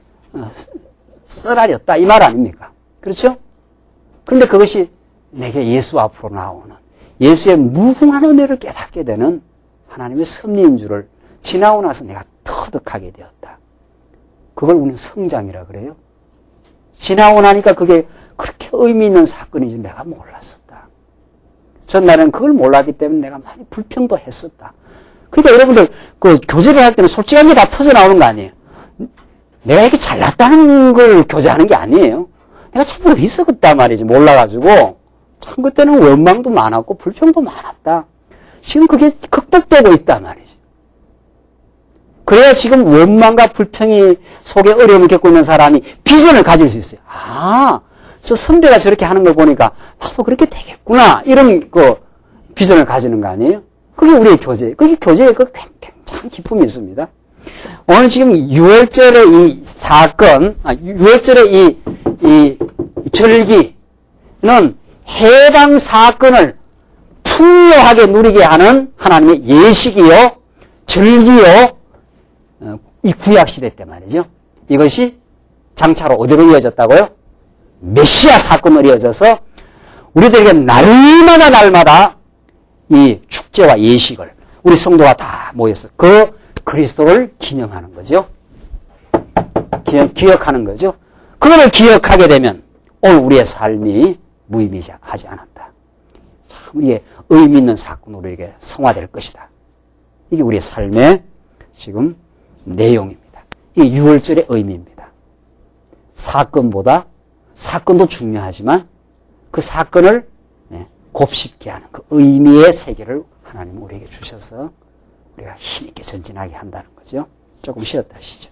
썰알이었다. 이 말 아닙니까? 그렇죠? 그런데 그것이 내게 예수 앞으로 나오는 예수의 무궁한 은혜를 깨닫게 되는 하나님의 섭리인 줄을 지나고 나서 내가 터득하게 되었다. 그걸 우리는 성장이라 그래요. 지나고 나니까 그게 그렇게 의미 있는 사건인 줄 내가 몰랐었다. 전날은 그걸 몰랐기 때문에 내가 많이 불평도 했었다. 그러니까 여러분들 그 교제를 할 때는 솔직한 게 다 터져 나오는 거 아니에요. 내가 이렇게 잘났다는 걸 교제하는 게 아니에요. 내가 참 어리석었단 말이지. 몰라가지고 참 그때는 원망도 많았고 불평도 많았다. 지금 그게 극복되고 있단 말이지. 그래야 지금 원망과 불평이 속에 어려움을 겪고 있는 사람이 비전을 가질 수 있어요. 아, 저 선배가 저렇게 하는 걸 보니까 나도 그렇게 되겠구나. 이런 그 비전을 가지는 거 아니에요? 그게 우리의 교제. 그게 교제에 그 굉장히 기쁨이 있습니다. 오늘 지금 6월절의 이 사건, 6월절의 이 절기는 해당 사건을 풍요하게 누리게 하는 하나님의 예식이요, 절기요, 이 구약시대 때 말이죠. 이것이 장차로 어디로 이어졌다고요? 메시아 사건으로 이어져서 우리들에게 날마다 이 축제와 예식을 우리 성도가 다 모여서 그 그리스도를 기념하는 거죠. 기억하는 거죠. 그거를 기억하게 되면 오늘 우리의 삶이 무의미하지 않았다. 참 우리의 의미 있는 사건으로 우리에게 성화될 것이다. 이게 우리의 삶의 지금 내용입니다. 이게 6월절의 의미입니다. 사건도 중요하지만 그 사건을 곱씹게 하는 그 의미의 세계를 하나님은 우리에게 주셔서 우리가 힘있게 전진하게 한다는 거죠. 조금 쉬었다 하시죠.